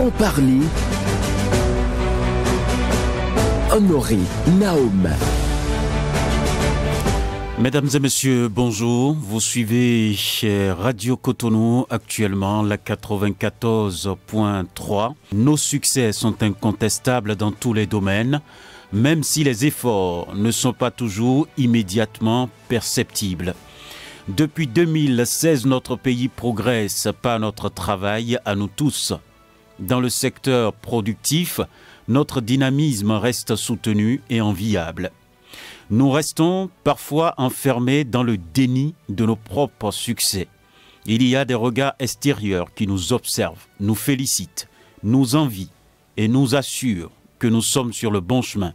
En parler. Honoré Naoum. Mesdames et messieurs, bonjour. Vous suivez Radio Cotonou, actuellement la 94.3. Nos succès sont incontestables dans tous les domaines, même si les efforts ne sont pas toujours immédiatement perceptibles. Depuis 2016, notre pays progresse par notre travail à nous tous. Dans le secteur productif, notre dynamisme reste soutenu et enviable. Nous restons parfois enfermés dans le déni de nos propres succès. Il y a des regards extérieurs qui nous observent, nous félicitent, nous envient et nous assurent que nous sommes sur le bon chemin.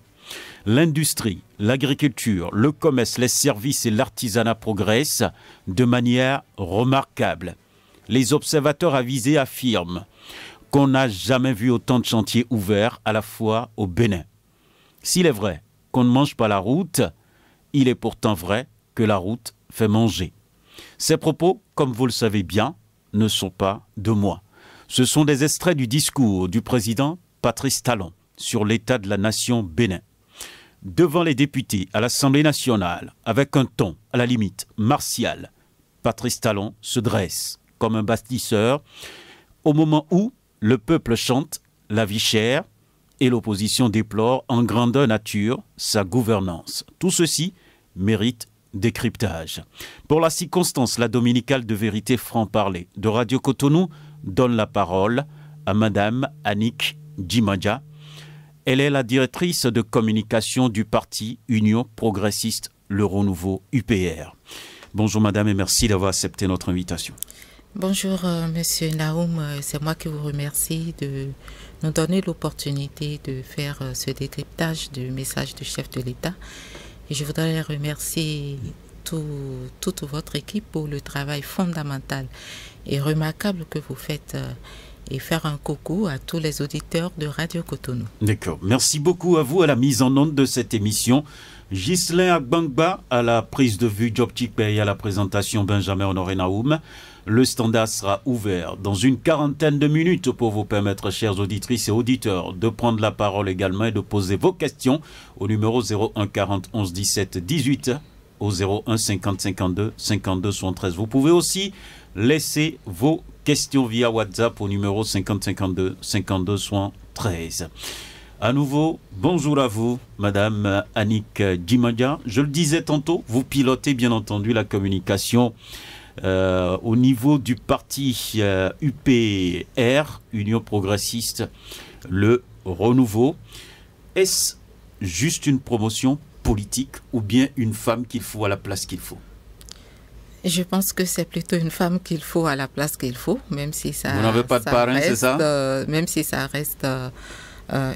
L'industrie, l'agriculture, le commerce, les services et l'artisanat progressent de manière remarquable. Les observateurs avisés affirment qu'on n'a jamais vu autant de chantiers ouverts à la fois au Bénin. S'il est vrai qu'on ne mange pas la route, il est pourtant vrai que la route fait manger. Ces propos, comme vous le savez bien, ne sont pas de moi. Ce sont des extraits du discours du président Patrice Talon sur l'état de la nation Bénin. Devant les députés à l'Assemblée nationale, avec un ton, à la limite, martial, Patrice Talon se dresse comme un bâtisseur au moment où le peuple chante la vie chère et l'opposition déplore en grandeur nature sa gouvernance. Tout ceci mérite décryptage. Pour la circonstance, la dominicale de vérité franc-parler de Radio Cotonou donne la parole à Madame Annick Djimadja. Elle est la directrice de communication du parti Union Progressiste Le Renouveau UPR. Bonjour Madame et merci d'avoir accepté notre invitation. Bonjour Monsieur Naoum, c'est moi qui vous remercie de nous donner l'opportunité de faire ce décryptage du message du chef de l'État. Et je voudrais remercier toute votre équipe pour le travail fondamental et remarquable que vous faites et faire un coucou à tous les auditeurs de Radio Cotonou. D'accord. Merci beaucoup à vous à la mise en onde de cette émission. Ghislain Agbangba à la prise de vue, Job Chikpe et à la présentation Benjamin Honoré Naoum. Le standard sera ouvert dans une quarantaine de minutes pour vous permettre, chers auditrices et auditeurs, de prendre la parole également et de poser vos questions au numéro 01 40 11 17 18 au 01 50 52 52 73. Vous pouvez aussi laisser vos questions via WhatsApp au numéro 50 52 52 73. À nouveau, bonjour à vous, Madame Annick Djimadja. Je le disais tantôt, vous pilotez bien entendu la communication au niveau du parti UPR, Union Progressiste, Le Renouveau. Est-ce juste une promotion politique ou bien une femme qu'il faut à la place qu'il faut? Je pense que c'est plutôt une femme qu'il faut à la place qu'il faut, même si ça. Vous n'avez pas de parrain, c'est ça? Même si ça reste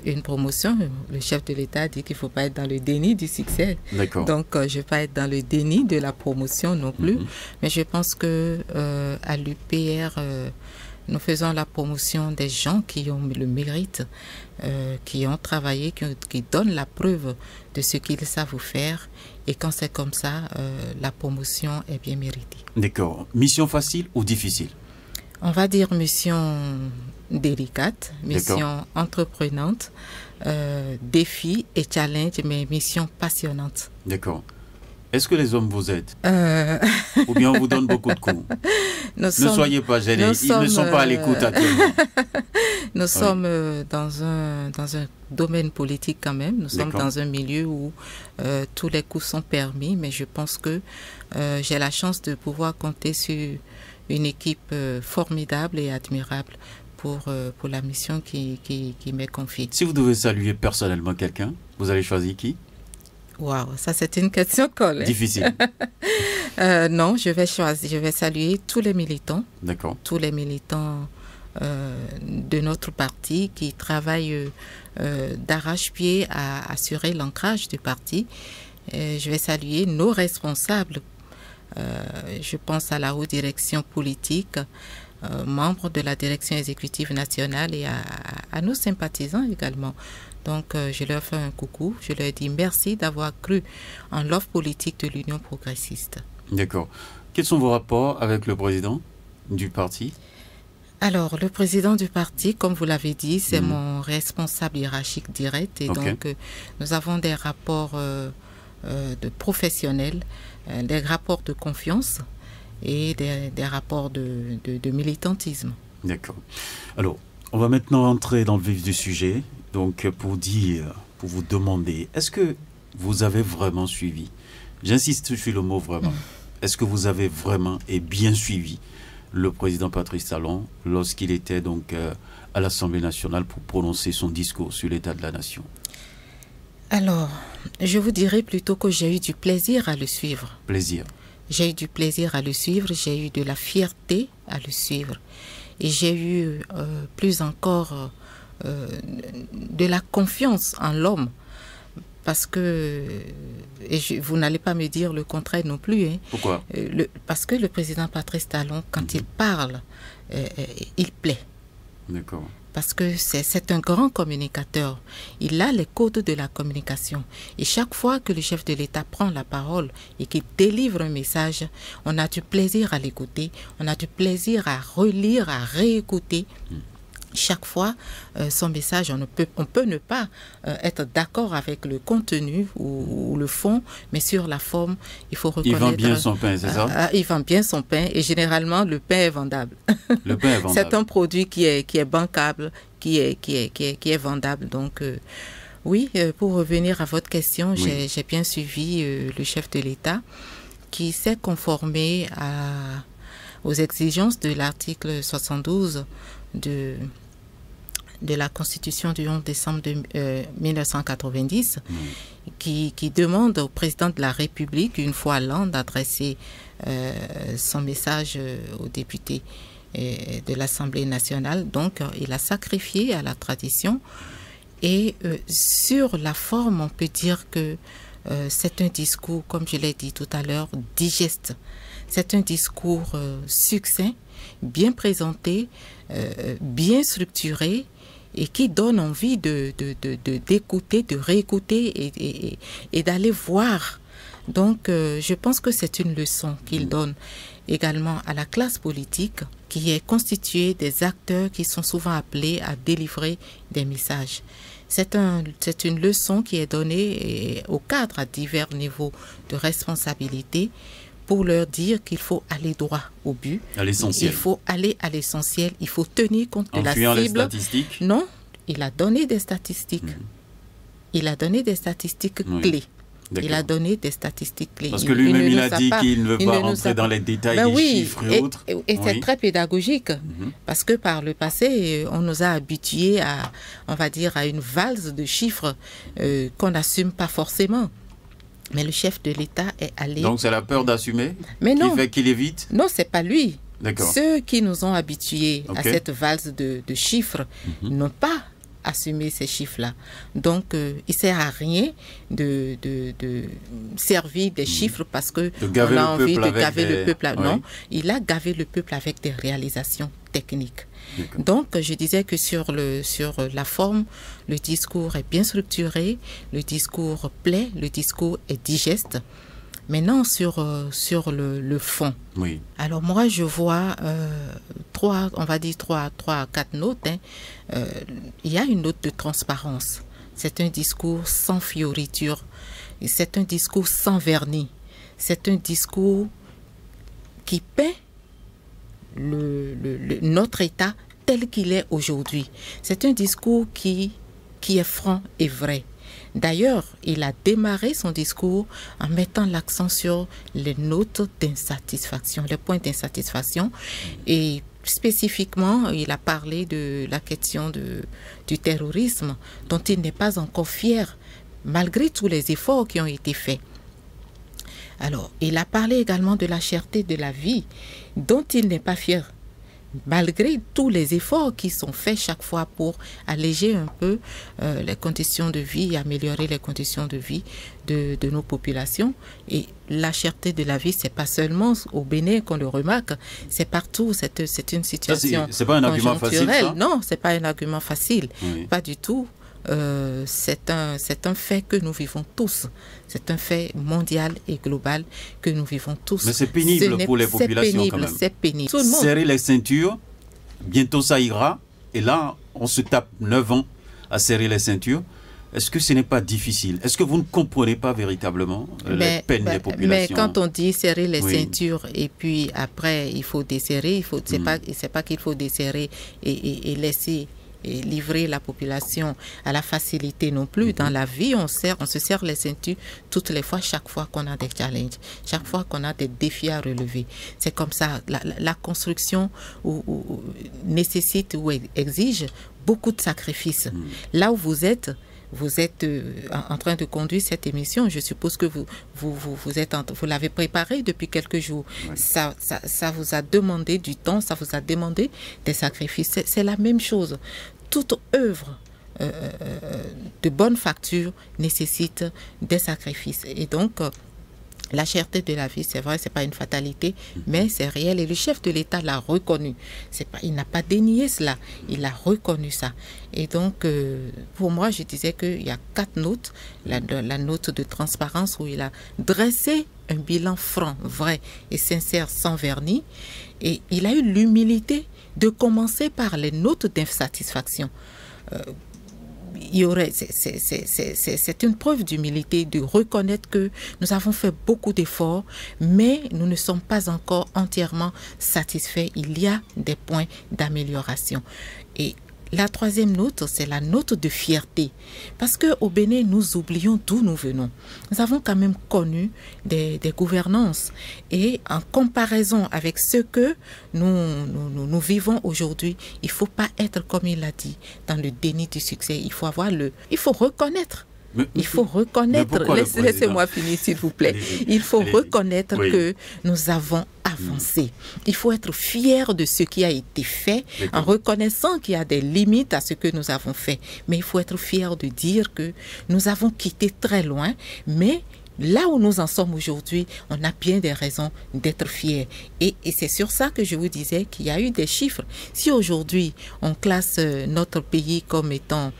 une promotion. Le chef de l'État dit qu'il ne faut pas être dans le déni du succès. D'accord. Donc, je ne vais pas être dans le déni de la promotion non plus. Mais je pense que à l'UPR, nous faisons la promotion des gens qui ont le mérite, qui ont travaillé, qui donnent la preuve de ce qu'ils savent faire. Et quand c'est comme ça, la promotion est bien méritée. D'accord. Mission facile ou difficile? On va dire mission délicate, mission entreprenante, défi et challenge, mais mission passionnante. D'accord. Est-ce que les hommes vous aident ou bien on vous donne beaucoup de coups? Ne soyez pas gênés, ils ne sont pas à l'écoute actuellement. Nous sommes dans un domaine politique quand même. Nous sommes dans un milieu où tous les coups sont permis, mais je pense que j'ai la chance de pouvoir compter sur une équipe formidable et admirable pour la mission qui m'est confiée. Si vous devez saluer personnellement quelqu'un, vous allez choisir qui? Waouh, ça c'est une question colle. Difficile. Non, je vais saluer tous les militants. D'accord. Tous les militants de notre parti qui travaillent d'arrache-pied à assurer l'ancrage du parti. Je vais saluer nos responsables. Je pense à la haute direction politique, membres de la direction exécutive nationale et à nos sympathisants également. Donc, je leur fais un coucou. Je leur dis merci d'avoir cru en l'offre politique de l'Union progressiste. D'accord. Quels sont vos rapports avec le président du parti? Alors, le président du parti, comme vous l'avez dit, c'est mon responsable hiérarchique direct. Et donc, nous avons des rapports de professionnels, des rapports de confiance et des rapports de militantisme. D'accord. Alors, on va maintenant entrer dans le vif du sujet. Donc, pour vous demander, est-ce que vous avez vraiment suivi? J'insiste sur le mot vraiment. Est-ce que vous avez vraiment et bien suivi le président Patrice Talon lorsqu'il était donc à l'Assemblée nationale pour prononcer son discours sur l'état de la nation? Alors, je vous dirais plutôt que j'ai eu du plaisir à le suivre. Plaisir. J'ai eu du plaisir à le suivre, j'ai eu de la fierté à le suivre. Et j'ai eu plus encore de la confiance en l'homme. Parce que, vous n'allez pas me dire le contraire non plus. Hein. Pourquoi? Parce que le président Patrice Talon, quand il parle, il plaît. D'accord. Parce que c'est un grand communicateur. Il a les codes de la communication. Et chaque fois que le chef de l'État prend la parole et qu'il délivre un message, on a du plaisir à l'écouter, on a du plaisir à relire, à réécouter. Chaque fois, son message, on peut ne pas être d'accord avec le contenu ou le fond, mais sur la forme, il faut reconnaître... Il vend bien son pain, c'est ça? Il vend bien son pain et généralement, le pain est vendable. Le pain est vendable. C'est un produit qui est bancable, qui est vendable. Donc, oui, pour revenir à votre question, j'ai bien suivi le chef de l'État qui s'est conformé aux exigences de l'article 72 de la Constitution du 11 décembre 1990 qui demande au président de la République, une fois l'an, d'adresser son message aux députés de l'Assemblée nationale. Donc, il a sacrifié à la tradition. Et sur la forme, on peut dire que c'est un discours, comme je l'ai dit tout à l'heure, digeste. C'est un discours succinct, bien présenté, bien structuré, et qui donne envie d'écouter, de réécouter et d'aller voir. Donc, je pense que c'est une leçon qu'il donne également à la classe politique, qui est constituée des acteurs qui sont souvent appelés à délivrer des messages. C'est une leçon qui est donnée aux cadres à divers niveaux de responsabilité, pour leur dire qu'il faut aller droit au but. À l'essentiel. Il faut aller à l'essentiel. Il faut tenir compte de la cible. En fuyant les statistiques? Non, il a donné des statistiques. Il a donné des statistiques clés. Il a donné des statistiques clés. Parce que lui-même, il a dit qu'il ne veut pas rentrer dans les détails des chiffres et autres. Et c'est très pédagogique. Parce que par le passé, on nous a habitués à, on va dire, à une valse de chiffres qu'on n'assume pas forcément. Mais le chef de l'État est allé... Donc c'est la peur d'assumer qui fait qu'il évite? Non, c'est pas lui. D'accord. Ceux qui nous ont habitués à cette valse de chiffres n'ont pas assumé ces chiffres-là. Donc, il ne sert à rien de servir des chiffres parce qu'on a envie de gaver le peuple. Non, il a gavé le peuple avec des réalisations techniques. Donc, je disais que sur la forme, le discours est bien structuré, le discours plaît, le discours est digeste. Maintenant, sur le fond. Oui. Alors, moi, je vois trois à quatre notes. Il y a une note de transparence. C'est un discours sans fioriture. C'est un discours sans vernis. C'est un discours qui peint notre État tel qu'il est aujourd'hui. C'est un discours qui est franc et vrai. D'ailleurs, il a démarré son discours en mettant l'accent sur les notes d'insatisfaction, les points d'insatisfaction. Et spécifiquement, il a parlé de la question du terrorisme, dont il n'est pas encore fier, malgré tous les efforts qui ont été faits. Alors, il a parlé également de la cherté de la vie, dont il n'est pas fier, malgré tous les efforts qui sont faits chaque fois pour alléger un peu les conditions de vie, améliorer les conditions de vie de nos populations. Et la cherté de la vie, c'est pas seulement au Bénin qu'on le remarque, c'est partout. C'est une situation c'est pas un argument facile, ça? Non, c'est pas un argument facile, oui. Pas du tout. C'est un fait que nous vivons tous. C'est un fait mondial et global que nous vivons tous. Mais c'est pénible pour les populations quand même. C'est pénible. Serrer les ceintures, bientôt ça ira, et là, on se tape 9 ans à serrer les ceintures. Est-ce que ce n'est pas difficile? Est-ce que vous ne comprenez pas véritablement les peines des populations? Mais quand on dit serrer les ceintures et puis après il faut desserrer, c'est pas qu'il faut desserrer et laisser et livrer la population à la facilité non plus. Dans la vie, on se serre les ceintures toutes les fois, chaque fois qu'on a des challenges, chaque fois qu'on a des défis à relever. C'est comme ça. La construction nécessite ou exige beaucoup de sacrifices. Là où vous êtes en train de conduire cette émission. Je suppose que vous l'avez préparée depuis quelques jours. Oui. Ça vous a demandé du temps, ça vous a demandé des sacrifices. C'est la même chose. Toute œuvre de bonne facture nécessite des sacrifices. Et donc, la cherté de la vie, c'est vrai, c'est pas une fatalité, mais c'est réel. Et le chef de l'État l'a reconnu. Il n'a pas dénié cela. Il a reconnu ça. Et donc, pour moi, je disais qu'il y a 4 notes. La note de transparence où il a dressé un bilan franc, vrai et sincère, sans vernis. Et il a eu l'humilité de commencer par les notes d'insatisfaction. C'est une preuve d'humilité de reconnaître que nous avons fait beaucoup d'efforts, mais nous ne sommes pas encore entièrement satisfaits. Il y a des points d'amélioration. Et la 3e note, c'est la note de fierté. Parce qu'au Bénin, nous oublions d'où nous venons. Nous avons quand même connu des gouvernances. Et en comparaison avec ce que nous vivons aujourd'hui, il ne faut pas être, comme il l'a dit, dans le déni du succès. Il faut reconnaître. Il faut reconnaître, laissez-moi finir s'il vous plaît, il faut reconnaître que nous avons avancé. Il faut être fier de ce qui a été fait en reconnaissant qu'il y a des limites à ce que nous avons fait. Mais il faut être fier de dire que nous avons quitté très loin, mais là où nous en sommes aujourd'hui, on a bien des raisons d'être fiers. Et c'est sur ça que je vous disais qu'il y a eu des chiffres. Si aujourd'hui, on classe notre pays comme étant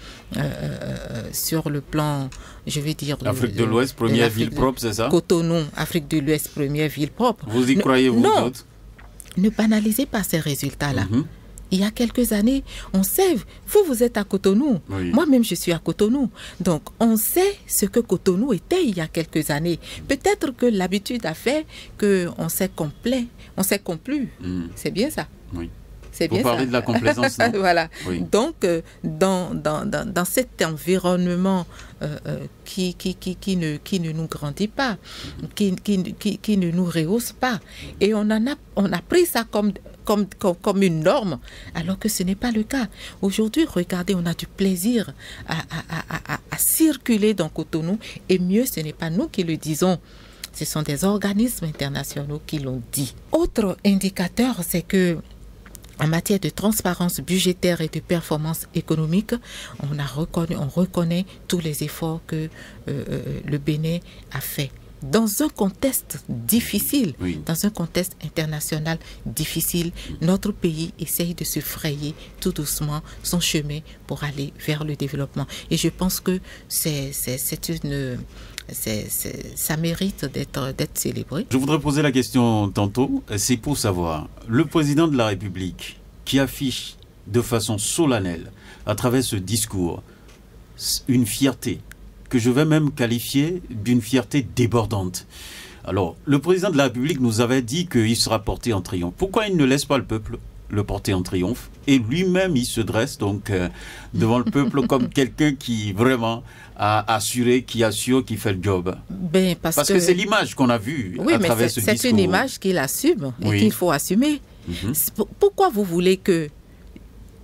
sur le plan, je vais dire... Afrique de l'Ouest, première ville propre, c'est ça? Cotonou, Afrique de l'Ouest, première ville propre. Vous y croyez, vous autres? Ne banalisez pas ces résultats-là. Il y a quelques années, on sait, vous êtes à Cotonou, moi-même je suis à Cotonou, donc on sait ce que Cotonou était il y a quelques années. Peut-être que l'habitude a fait qu'on s'est complet, on s'est complu, c'est bien ça. Oui. C'est bien ça. Vous parlez de la complaisance, non? Voilà. Oui. Donc, dans cet environnement qui ne nous grandit pas, qui ne nous rehausse pas, et on a pris ça comme une norme, alors que ce n'est pas le cas. Aujourd'hui, regardez, on a du plaisir à circuler dans Cotonou, et mieux, ce n'est pas nous qui le disons. Ce sont des organismes internationaux qui l'ont dit. Autre indicateur, c'est que en matière de transparence budgétaire et de performance économique, on reconnaît tous les efforts que le Bénin a fait. Dans un contexte difficile, dans un contexte international difficile, notre pays essaye de se frayer tout doucement son chemin pour aller vers le développement. Et je pense que ça mérite d'être célébré. Je voudrais poser la question tantôt, c'est pour savoir, le président de la République qui affiche de façon solennelle, à travers ce discours, une fierté, que je vais même qualifier d'une fierté débordante. Alors, le président de la République nous avait dit qu'il sera porté en triomphe. Pourquoi il ne laisse pas le peuple le porter en triomphe? Et lui-même, il se dresse donc devant le peuple comme quelqu'un qui vraiment a assuré, qui assure, qui fait le job. Parce que c'est l'image qu'on a vue à travers ce discours. C'est une image qu'il assume et qu'il faut assumer. Pourquoi vous voulez que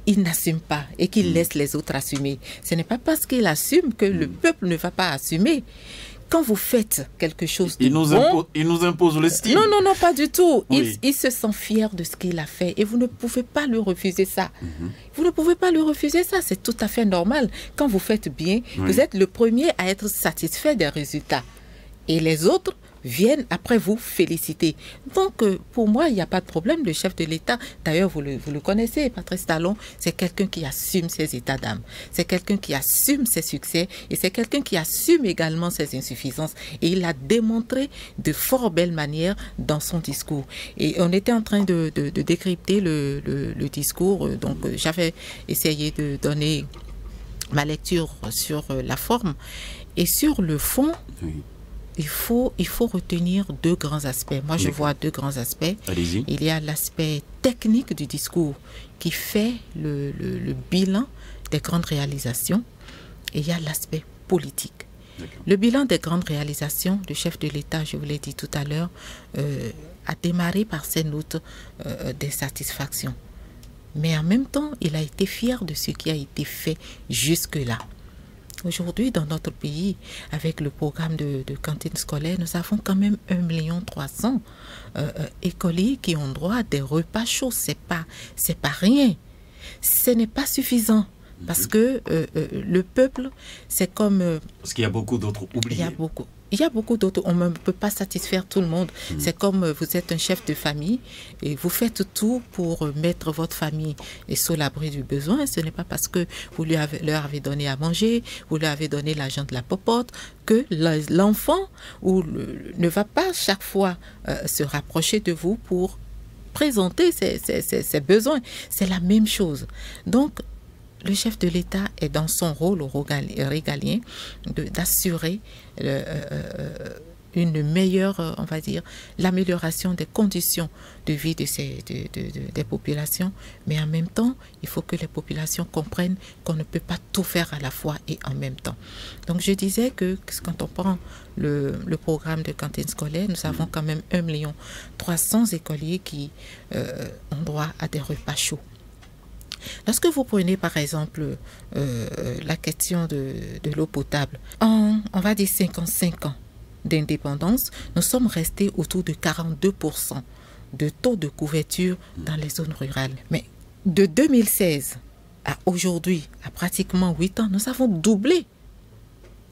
il n'assume pas et qu'il laisse les autres assumer? Ce n'est pas parce qu'il assume que le peuple ne va pas assumer. Quand vous faites quelque chose de bon... Il nous impose le style. Non, pas du tout. Il se sent fier de ce qu'il a fait et vous ne pouvez pas lui refuser ça. Vous ne pouvez pas lui refuser ça. C'est tout à fait normal. Quand vous faites bien, vous êtes le premier à être satisfait des résultats. Et les autres viennent après vous féliciter. Donc, pour moi, il n'y a pas de problème. Le chef de l'État, d'ailleurs, vous le connaissez, Patrice Talon, c'est quelqu'un qui assume ses états d'âme. C'est quelqu'un qui assume ses succès et c'est quelqu'un qui assume également ses insuffisances. Et il l'a démontré de fort belle manière dans son discours. Et on était en train de décrypter le discours. Donc, j'avais essayé de donner ma lecture sur la forme et sur le fond. Oui. Il faut retenir deux grands aspects. Moi, je vois deux grands aspects. Allez-y. Il y a l'aspect technique du discours qui fait le bilan des grandes réalisations et il y a l'aspect politique. Le bilan des grandes réalisations, le chef de l'État, je vous l'ai dit tout à l'heure, a démarré par ses notes d'insatisfaction. Mais en même temps, il a été fier de ce qui a été fait jusque-là. Aujourd'hui, dans notre pays, avec le programme de cantine scolaire, nous avons quand même 1,3 million écoliers qui ont droit à des repas chauds. C'est pas rien. Ce n'est pas suffisant. Parce que le peuple, c'est comme... Parce qu'il y a beaucoup d'autres oubliés. Il y a beaucoup d'autres. On ne peut pas satisfaire tout le monde. C'est comme vous êtes un chef de famille et vous faites tout pour mettre votre famille sous l'abri du besoin. Ce n'est pas parce que vous leur avez donné à manger, vous leur avez donné l'argent de la popote, que l'enfant ne va pas chaque fois se rapprocher de vous pour présenter ses besoins. C'est la même chose. Donc, le chef de l'État est dans son rôle régalien d'assurer une meilleure, on va dire, l'amélioration des conditions de vie des populations. Mais en même temps, il faut que les populations comprennent qu'on ne peut pas tout faire à la fois et en même temps. Donc je disais que quand on prend le programme de cantine scolaire, nous avons quand même 1,3 million écoliers qui ont droit à des repas chauds. Lorsque vous prenez par exemple la question de l'eau potable, on va dire 55 ans d'indépendance, nous sommes restés autour de 42% de taux de couverture dans les zones rurales. Mais de 2016 à aujourd'hui, à pratiquement 8 ans, nous avons doublé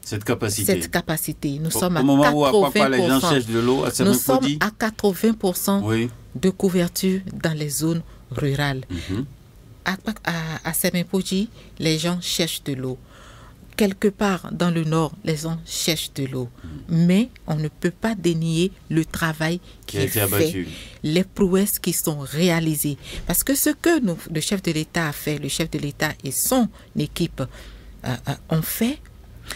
cette capacité. Nous sommes à 80%. Les gens cherchent de l'eau, nous sommes à 80% de couverture dans les zones rurales. À Semenpodji, les gens cherchent de l'eau. Quelque part dans le nord, les gens cherchent de l'eau. Mais on ne peut pas dénier le travail qui est fait, les prouesses qui sont réalisées. Parce que ce que le chef de l'État a fait, le chef de l'État et son équipe ont fait,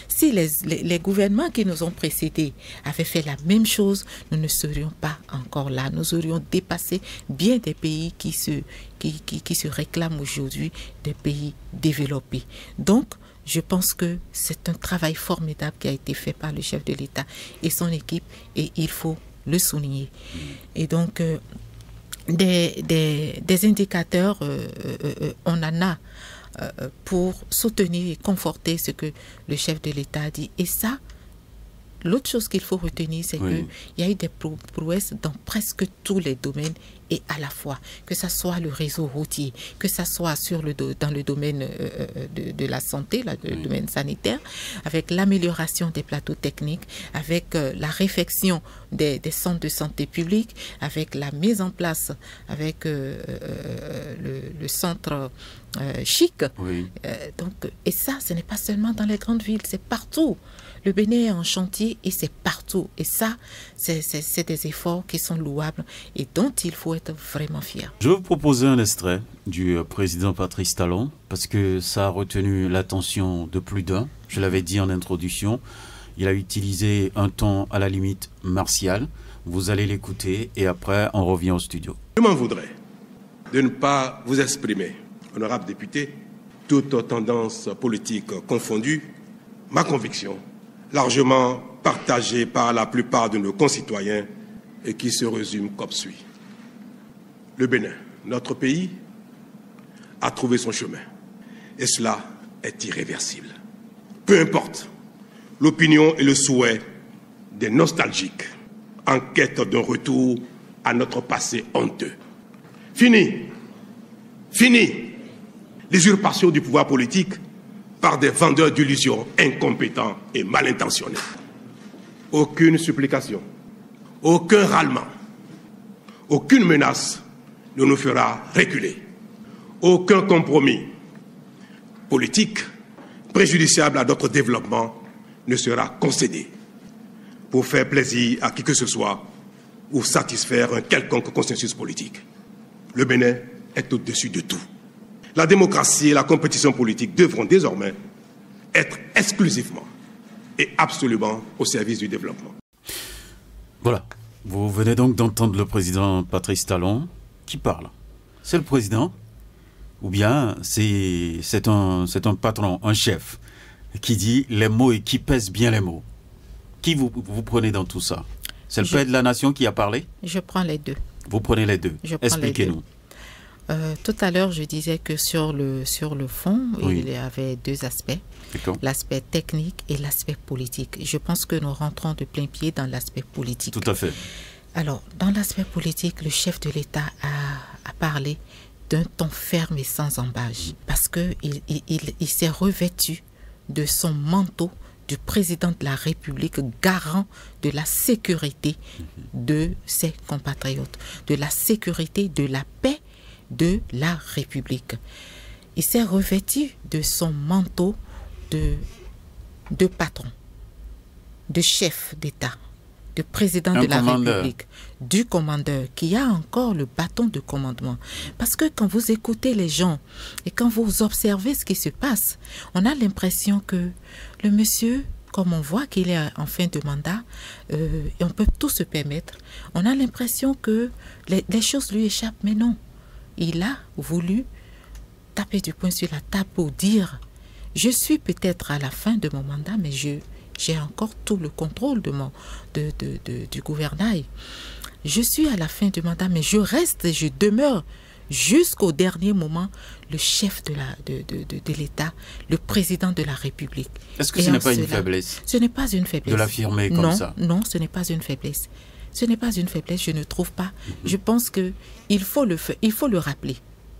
si les gouvernements qui nous ont précédés avaient fait la même chose, nous ne serions pas encore là. Nous aurions dépassé bien des pays qui se réclament aujourd'hui des pays développés. Donc, je pense que c'est un travail formidable qui a été fait par le chef de l'État et son équipe et il faut le souligner. Et donc, des indicateurs, on en a pour soutenir et conforter ce que le chef de l'État a dit. Et ça, l'autre chose qu'il faut retenir, c'est qu'il y a eu des prouesses dans presque tous les domaines et à la fois, que ce soit le réseau routier, que ce soit dans le domaine de la santé, le domaine sanitaire, avec l'amélioration des plateaux techniques, avec la réfection des centres de santé publique, avec la mise en place, avec le centre chic. Et ça, ce n'est pas seulement dans les grandes villes, c'est partout. Le Bénin est en chantier et c'est partout. Et ça, c'est des efforts qui sont louables et dont il faut être vraiment fier. Je vais vous proposer un extrait du président Patrice Talon parce que ça a retenu l'attention de plus d'un. Je l'avais dit en introduction. Il a utilisé un ton à la limite martial. Vous allez l'écouter et après, on revient au studio. Je m'en voudrais de ne pas vous exprimer, honorable député, toutes tendances politiques confondues, ma conviction largement partagée par la plupart de nos concitoyens et qui se résume comme suit. Le Bénin, notre pays, a trouvé son chemin et cela est irréversible. Peu importe l'opinion et le souhait des nostalgiques en quête d'un retour à notre passé honteux. Fini l'usurpation du pouvoir politique par des vendeurs d'illusions incompétents et mal intentionnés. Aucune supplication, Aucun râlement, aucune menace ne nous fera reculer. Aucun compromis politique préjudiciable à notre développement ne sera concédé pour faire plaisir à qui que ce soit ou satisfaire un quelconque consensus politique. Le Bénin est au-dessus de tout. La démocratie et la compétition politique devront désormais être exclusivement et absolument au service du développement. Voilà, vous venez donc d'entendre le président Patrice Talon qui parle. C'est le président ou bien c'est un patron, un chef qui dit les mots et qui pèse bien les mots? Qui vous prenez dans tout ça? C'est le père de la nation qui a parlé? Je prends les deux. Vous prenez les deux. Expliquez-nous. Tout à l'heure, je disais que sur le fond, oui, il y avait deux aspects. L'aspect technique et l'aspect politique. Je pense que nous rentrons de plein pied dans l'aspect politique. Tout à fait. Alors, dans l'aspect politique, le chef de l'État a parlé d'un ton ferme et sans embâche, parce qu'il s'est revêtu de son manteau du président de la République, garant de la sécurité de ses compatriotes, de la sécurité, de la paix de la République. Il s'est revêtu de son manteau de patron, de chef d'État, de président de la République, du commandeur, qui a encore le bâton de commandement. Parce que quand vous écoutez les gens et quand vous observez ce qui se passe, on a l'impression que le monsieur, comme on voit qu'il est en fin de mandat, et on peut tout se permettre, on a l'impression que les choses lui échappent. Mais non, il a voulu taper du poing sur la table pour dire: je suis peut-être à la fin de mon mandat, mais j'ai encore tout le contrôle du gouvernail. Je suis à la fin du mandat, mais je reste et je demeure jusqu'au dernier moment le chef de l'État, le président de la République. Est-ce que ce n'est pas une faiblesse? Ce n'est pas une faiblesse. De l'affirmer comme ça? Non, ce n'est pas une faiblesse. Ce n'est pas une faiblesse, je ne trouve pas. Je pense qu'il faut le rappeler.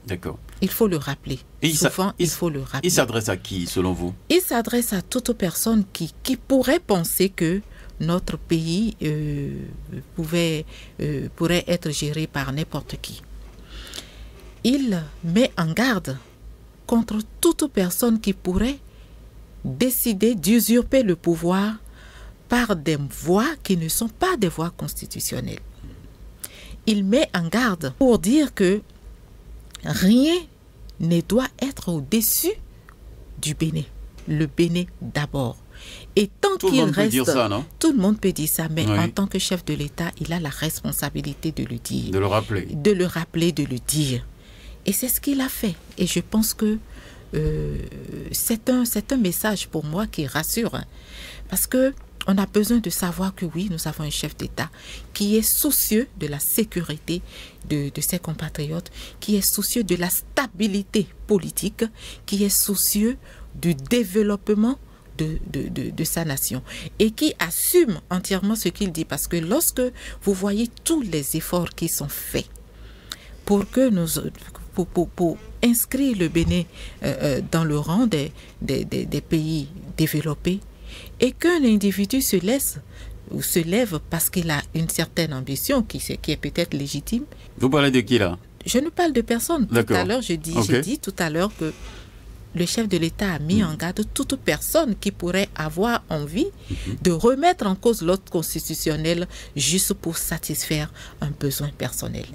D'accord. Il faut le rappeler. Souvent, il faut le rappeler. Il s'adresse à qui, selon vous? Il s'adresse à toute personne qui pourrait penser que notre pays pourrait être géré par n'importe qui. Il met en garde contre toute personne qui pourrait décider d'usurper le pouvoir par des voies qui ne sont pas des voies constitutionnelles. Il met en garde pour dire que rien ne doit être au-dessus du Bénin. Le Bénin d'abord. Et tant qu'il reste... Dire ça, non? Tout le monde peut dire ça, mais oui, en tant que chef de l'État, il a la responsabilité de le dire. De le rappeler. De le rappeler, de le dire. Et c'est ce qu'il a fait. Et je pense que c'est un message pour moi qui rassure. Hein, parce que on a besoin de savoir que oui, nous avons un chef d'État qui est soucieux de la sécurité de ses compatriotes, qui est soucieux de la stabilité politique, qui est soucieux du développement de sa nation et qui assume entièrement ce qu'il dit. Parce que lorsque vous voyez tous les efforts qui sont faits pour inscrire le Bénin dans le rang des pays développés, et qu'un individu se lève parce qu'il a une certaine ambition qui est peut-être légitime. Vous parlez de qui là? Je ne parle de personne. Tout à l'heure, j'ai dit tout à l'heure que le chef de l'État a mis en garde toute personne qui pourrait avoir envie de remettre en cause l'ordre constitutionnel juste pour satisfaire un besoin personnel.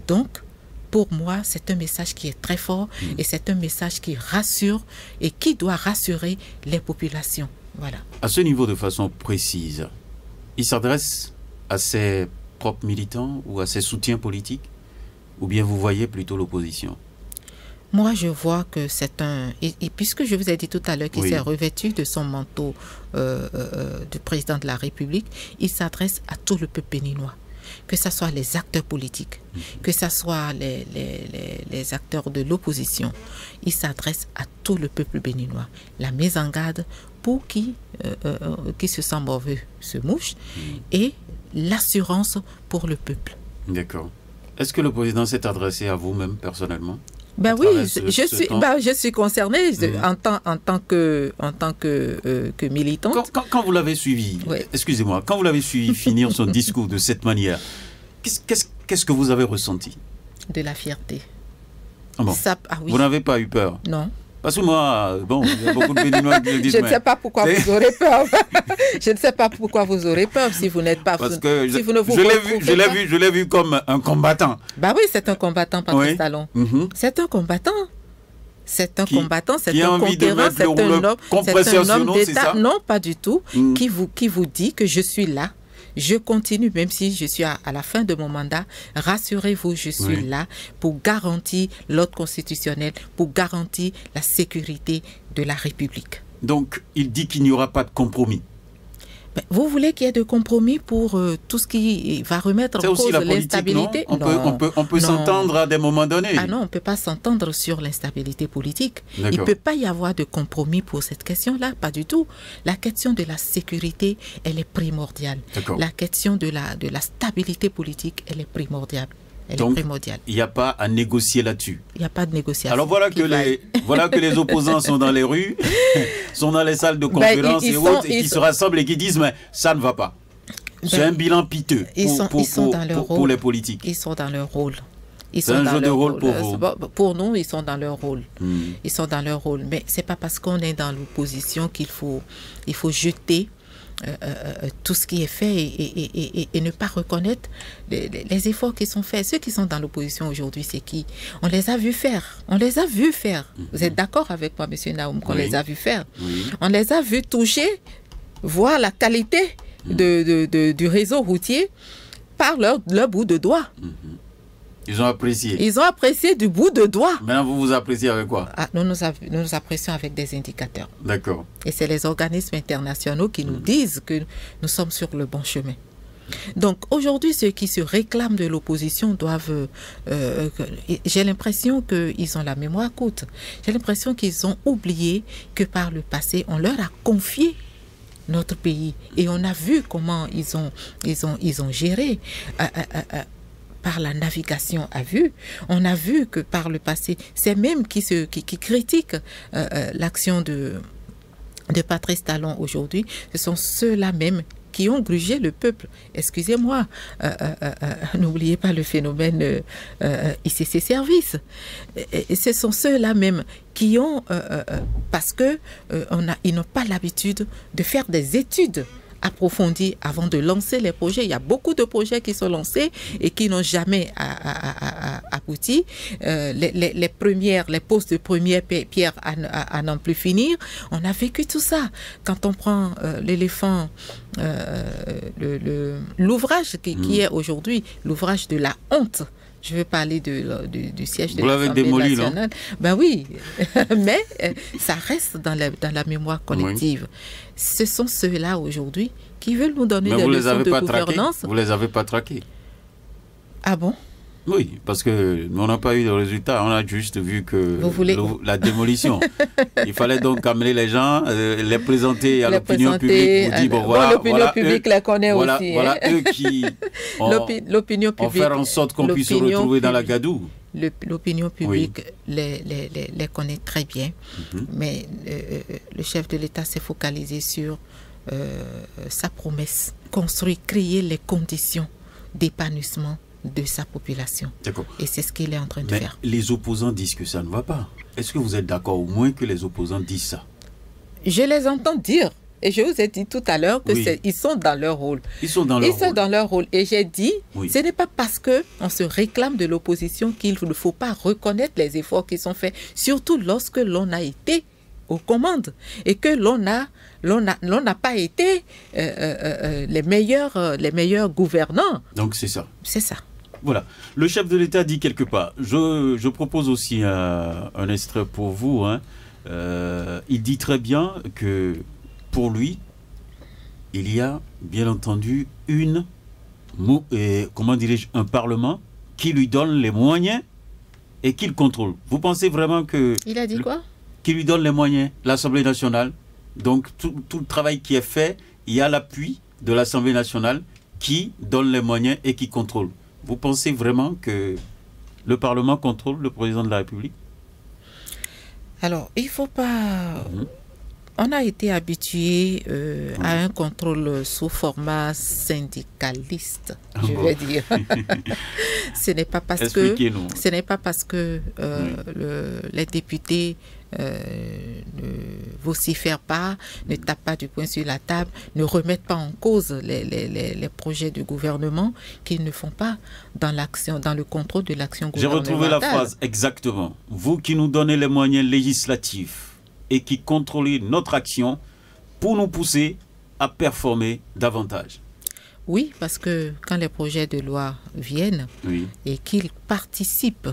Donc, pour moi, c'est un message qui est très fort et c'est un message qui rassure et qui doit rassurer les populations. Voilà. À ce niveau, de façon précise, il s'adresse à ses propres militants ou à ses soutiens politiques? Ou bien vous voyez plutôt l'opposition? Moi, je vois que c'est un... Et puisque je vous ai dit tout à l'heure qu'il s'est revêtu de son manteau de président de la République, il s'adresse à tout le peuple béninois. Que ce soit les acteurs politiques, que ce soit les acteurs de l'opposition. Il s'adresse à tout le peuple béninois. La mise en garde pour qui se sent mauvais se mouche et l'assurance pour le peuple. D'accord. Est-ce que le président s'est adressé à vous-même personnellement? Ben oui, je suis concernée en tant que militante. Quand vous l'avez suivi, excusez-moi, quand vous l'avez suivi finir son discours de cette manière, qu'est-ce que vous avez ressenti? De la fierté. Ah bon. Vous n'avez pas eu peur? Non. Parce que moi, bon, il y a beaucoup de Béninois qui le disent. Je ne sais pas pourquoi vous aurez peur. Je ne sais pas pourquoi vous aurez peur si vous n'êtes pas. Parce que je l'ai vu comme un combattant. Bah oui, c'est un combattant, Patrice Talon. C'est un combattant. C'est un combattant, c'est un conquérant, c'est un homme d'État. Non, pas du tout. Qui vous dit que je suis là. Je continue, même si je suis à la fin de mon mandat. Rassurez-vous, je suis là pour garantir l'ordre constitutionnel, pour garantir la sécurité de la République. Donc, il dit qu'il n'y aura pas de compromis. Ben, vous voulez qu'il y ait de compromis pour tout ce qui va remettre en cause l'instabilité? On peut s'entendre à des moments donnés. Ah non, on ne peut pas s'entendre sur l'instabilité politique. Il ne peut pas y avoir de compromis pour cette question-là, pas du tout. La question de la sécurité, elle est primordiale. La question de la stabilité politique, elle est primordiale. Donc, il n'y a pas à négocier là-dessus. Il n'y a pas de négociation. Alors voilà que les opposants sont dans les rues, sont dans les salles de conférence et autres, et qui se rassemblent et qui disent mais ça ne va pas. C'est un bilan piteux pour les politiques. Ils sont dans leur rôle. C'est un jeu de rôle pour vous. Pour nous, ils sont dans leur rôle. Ils sont dans leur rôle. Mais ce n'est pas parce qu'on est dans l'opposition qu'il faut jeter tout ce qui est fait et ne pas reconnaître les efforts qui sont faits. Ceux qui sont dans l'opposition aujourd'hui, c'est qui? On les a vus faire. On les a vus faire. Vous êtes d'accord avec moi, M. Naoum, qu'on les a vus faire? On les a vus toucher, voir la qualité du réseau routier par leur bout de doigt. Ils ont apprécié. Ils ont apprécié du bout de doigt. Maintenant, vous appréciez avec quoi? Nous apprécions avec des indicateurs. D'accord. Et c'est les organismes internationaux qui nous disent que nous sommes sur le bon chemin. Donc aujourd'hui, ceux qui se réclament de l'opposition doivent... j'ai l'impression qu'ils ont la mémoire courte. J'ai l'impression qu'ils ont oublié que par le passé, on leur a confié notre pays. Et on a vu comment ils ont géré... par la navigation à vue, on a vu que par le passé, c'est même qui critiquent l'action de Patrice Talon aujourd'hui, ce sont ceux-là même qui ont grugé le peuple. Excusez-moi, n'oubliez pas le phénomène ICC Service. Et ce sont ceux-là même qui ont, parce que ils n'ont pas l'habitude de faire des études approfondies avant de lancer les projets. Il y a beaucoup de projets qui sont lancés et qui n'ont jamais abouti. Les poses de première pierre à n'en plus finir. On a vécu tout ça. Quand on prend l'éléphant, l'ouvrage qui est aujourd'hui l'ouvrage de la honte. Je veux parler du siège de l'Assemblée nationale. Ben oui, mais ça reste dans la mémoire collective. Oui. Ce sont ceux-là aujourd'hui qui veulent nous donner des leçons de gouvernance. Vous ne les avez pas traqués? Ah bon? Oui, parce qu'on n'a pas eu de résultat. On a juste vu que la démolition. Il fallait donc amener les gens, les présenter à l'opinion publique. Pour dire, bon, voilà, l'opinion publique les connaît aussi. Voilà eux qui ont fait en sorte qu'on puisse se retrouver dans la gadoue. L'opinion publique les connaît très bien. Mais le chef de l'État s'est focalisé sur sa promesse. Construire, créer les conditions d'épanouissement de sa population. Et c'est ce qu'il est en train de faire. Les opposants disent que ça ne va pas. Est-ce que vous êtes d'accord au moins que les opposants disent ça? Je les entends dire. Et je vous ai dit tout à l'heure qu'ils sont dans leur rôle. Ils sont dans leur rôle. Et j'ai dit, ce n'est pas parce qu'on se réclame de l'opposition qu'il ne faut pas reconnaître les efforts qui sont faits, surtout lorsque l'on a été aux commandes et que l'on n'a pas été les meilleurs gouvernants. Donc c'est ça. C'est ça. Voilà. Le chef de l'État dit quelque part. Je propose aussi un extrait pour vous. Il dit très bien que pour lui, il y a bien entendu un Parlement qui lui donne les moyens et qui le contrôle. Vous pensez vraiment que... Il a dit quoi? Qui lui donne les moyens, l'Assemblée nationale. Donc tout le travail qui est fait, il y a l'appui de l'Assemblée nationale qui donne les moyens et qui contrôle. Vous pensez vraiment que le Parlement contrôle le président de la République? Alors, il ne faut pas... On a été habitué à un contrôle sous format syndicaliste, je vais dire. Ce n'est pas parce que les députés ne vocifèrent pas, ne tapent pas du poing sur la table, ne remettent pas en cause les projets du gouvernement qu'ils ne font pas dans le contrôle de l'action gouvernementale. J'ai retrouvé la phrase exactement. Vous qui nous donnez les moyens législatifs et qui contrôlez notre action pour nous pousser à performer davantage. Oui, parce que quand les projets de loi viennent et qu'ils participent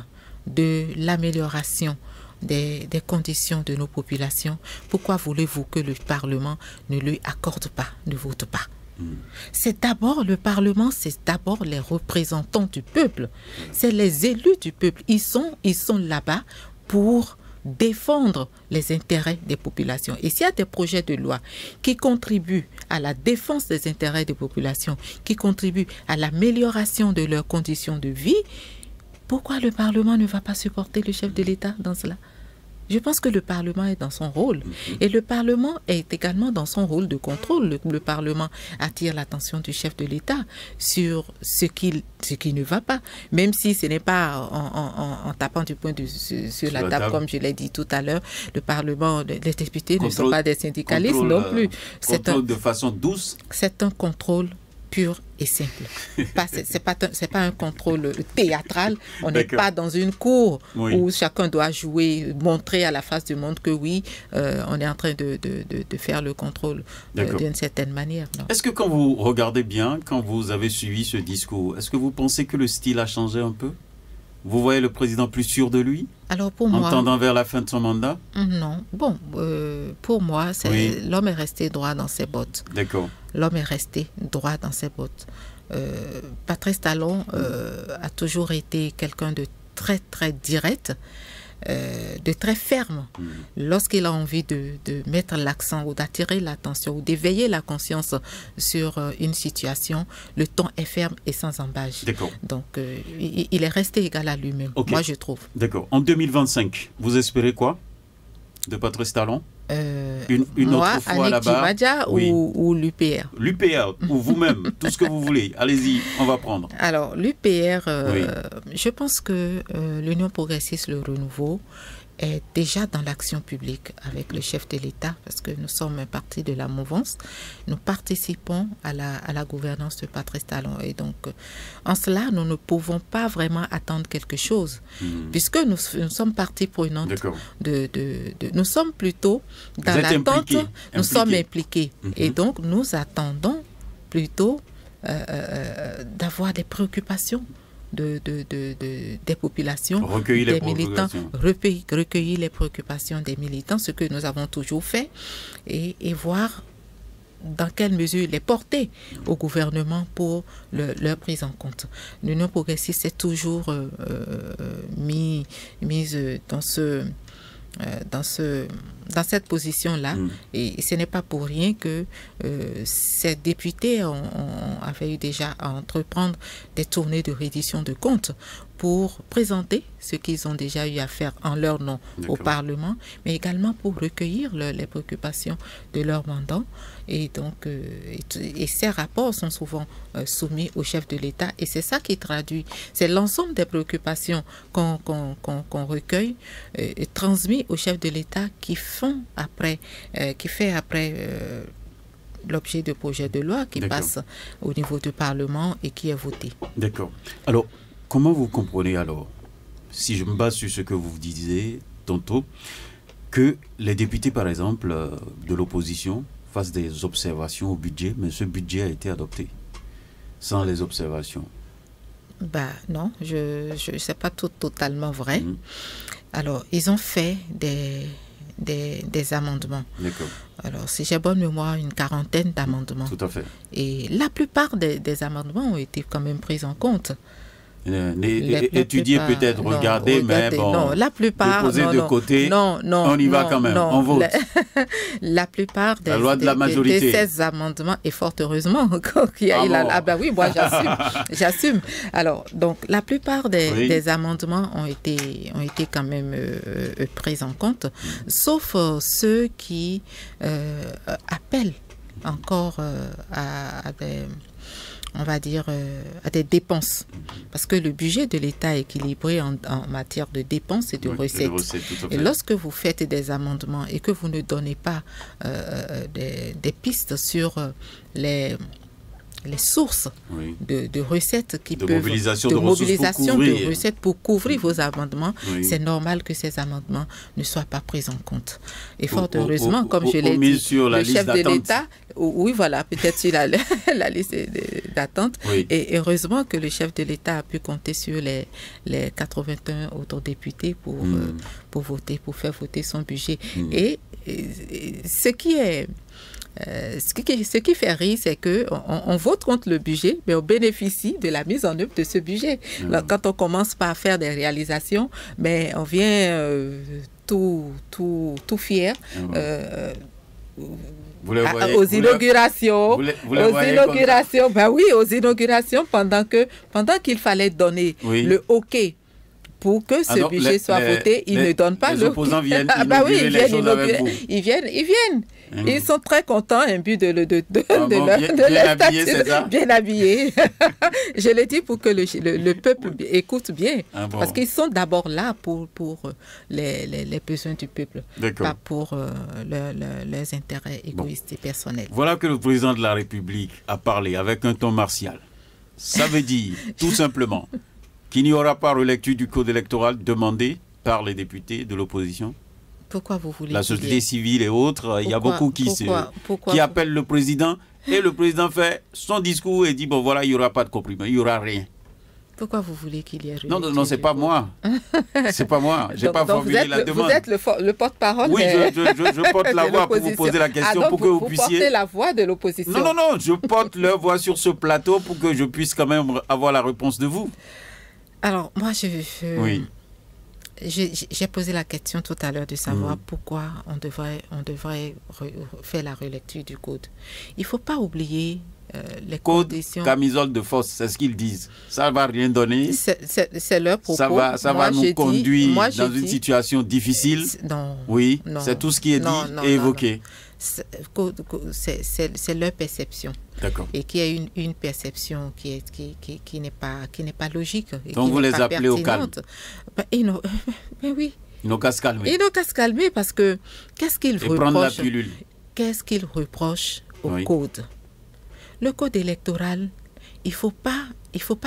de l'amélioration des conditions de nos populations, pourquoi voulez-vous que le Parlement ne lui accorde pas, ne vote pas? C'est d'abord le Parlement, c'est d'abord les représentants du peuple, c'est les élus du peuple. Ils sont là-bas pour défendre les intérêts des populations. Et s'il y a des projets de loi qui contribuent à la défense des intérêts des populations, qui contribuent à l'amélioration de leurs conditions de vie, pourquoi le Parlement ne va pas supporter le chef de l'État dans cela? Je pense que le Parlement est dans son rôle. Et le Parlement est également dans son rôle de contrôle. Le Parlement attire l'attention du chef de l'État sur ce qui ne va pas. Même si ce n'est pas en tapant du poing sur la table, comme je l'ai dit tout à l'heure. Le Parlement, les députés ne sont pas des syndicalistes non plus. Contrôle de façon douce. C'est un contrôle pur et simple. C'est pas un contrôle théâtral. On n'est pas dans une cour où chacun doit jouer, montrer à la face du monde que oui, on est en train de faire le contrôle d'une certaine manière. Est-ce que quand vous regardez bien, quand vous avez suivi ce discours, est-ce que vous pensez que le style a changé un peu? Vous voyez le président plus sûr de lui? Alors pour moi, en tendant vers la fin de son mandat? Non. Bon, pour moi, l'homme est resté droit dans ses bottes. D'accord. L'homme est resté droit dans ses bottes. Patrice Talon a toujours été quelqu'un de très, très direct, de très ferme. Lorsqu'il a envie de mettre l'accent ou d'attirer l'attention ou d'éveiller la conscience sur une situation, le ton est ferme et sans embâche. D'accord. Donc, il est resté égal à lui-même, moi je trouve. D'accord. En 2025, vous espérez quoi de Patrice Talon? Une autre fois là-bas, ou l'UPR? L'UPR, ou vous-même, tout ce que vous voulez. Allez-y, on va prendre. Alors, l'UPR, je pense que l'Union progressiste, le renouveau, est déjà dans l'action publique avec le chef de l'État, parce que nous sommes un parti de la mouvance. Nous participons à la gouvernance de Patrice Talon. Et donc, en cela, nous ne pouvons pas vraiment attendre quelque chose, puisque nous sommes partie prenante. Nous sommes plutôt dans l'attente, nous sommes impliqués. Et donc, nous attendons plutôt d'avoir des préoccupations des populations, des militants, recueillir les préoccupations des militants, ce que nous avons toujours fait, et voir dans quelle mesure les porter au gouvernement pour leur prise en compte. L'Union progressiste est toujours mise dans cette position-là, et ce n'est pas pour rien que ces députés avaient eu déjà à entreprendre des tournées de reddition de comptes pour présenter ce qu'ils ont déjà eu à faire en leur nom au Parlement, mais également pour recueillir les préoccupations de leurs mandants. Et donc, et ces rapports sont souvent soumis au chef de l'État, et c'est ça qui traduit. C'est l'ensemble des préoccupations qu'on recueille et transmis au chef de l'État qui fait après l'objet de projet de loi qui passe au niveau du Parlement et qui est voté. D'accord. Alors, comment vous comprenez alors, si je me base sur ce que vous disiez tantôt, que les députés, par exemple, de l'opposition fassent des observations au budget, mais ce budget a été adopté sans les observations? Non, c'est pas totalement vrai. Alors, ils ont fait des amendements. D'accord. Alors, si j'ai bonne mémoire, une quarantaine d'amendements. Tout à fait. Et la plupart des amendements ont été quand même pris en compte. Étudier peut-être, regarder, mais bon, non, la plupart, poser de côté, on y va quand même, on vote. La plupart la loi de la majorité. de ces amendements, et fort heureusement qu'il y a eu ah ben oui, moi j'assume. Alors, donc, la plupart des amendements ont été quand même pris en compte, sauf ceux qui appellent encore à des... on va dire, à des dépenses. Parce que le budget de l'État est équilibré en matière de dépenses et de recettes. Et lorsque vous faites des amendements et que vous ne donnez pas des pistes sur les sources de recettes qui peuvent... Mobilisation de recettes pour couvrir vos amendements, c'est normal que ces amendements ne soient pas pris en compte. Et fort heureusement, comme je l'ai dit, le chef de l'État... Oui, voilà, peut-être sur la liste d'attente. Et heureusement que le chef de l'État a pu compter sur les 81 autres députés pour voter, pour faire voter son budget. Et ce qui fait rire, c'est qu'on vote contre le budget, mais on bénéficie de la mise en œuvre de ce budget. Alors, quand on commence par faire des réalisations, mais on vient tout fier. Aux inaugurations, aux inaugurations, pendant qu'il fallait donner le OK pour que ce budget soit voté, ils ne donnent pas le... Les opposants viennent inaugurer les choses avec vous. Ils viennent. Ils sont très contents, un but de bien habillés. Je le dis pour que le peuple écoute bien. Parce qu'ils sont d'abord là pour les besoins du peuple, pas pour leurs intérêts égoïstes et personnels. Voilà que le président de la République a parlé avec un ton martial. Ça veut dire, tout simplement, qu'il n'y aura pas relecture du code électoral demandé par les députés de l'opposition? Pourquoi vous voulez... La société civile et autres, il y a beaucoup qui appellent le président et le président fait son discours et dit, bon voilà, il n'y aura pas de compromis, il n'y aura rien. Pourquoi vous voulez qu'il y ait... Non, c'est pas moi. C'est pas moi. Je n'ai pas formulé la demande. Vous êtes le porte-parole. Oui, je porte la voix pour vous poser la question pour que vous puissiez... Vous portez la voix de l'opposition. Non, je porte leur voix sur ce plateau pour que je puisse quand même avoir la réponse de vous. Alors, moi, j'ai posé la question tout à l'heure de savoir pourquoi on devrait faire la relecture du code. Il ne faut pas oublier les conditions... Camisole de force, c'est ce qu'ils disent. Ça ne va rien donner. C'est leur propos. Ça va nous conduire dans une situation difficile. Non. Oui, c'est tout ce qui est dit et évoqué. C'est leur perception. D'accord. Et qu'il y a une perception qui n'est pas logique. Et donc vous les appelez au calme. Mais oui. Ils n'ont qu'à se calmer. Ils n'ont qu'à se calmer parce que qu'est-ce qu'ils reprochent? Prendre la pilule. Qu'est-ce qu'ils reprochent au code? Le code électoral, il faut pas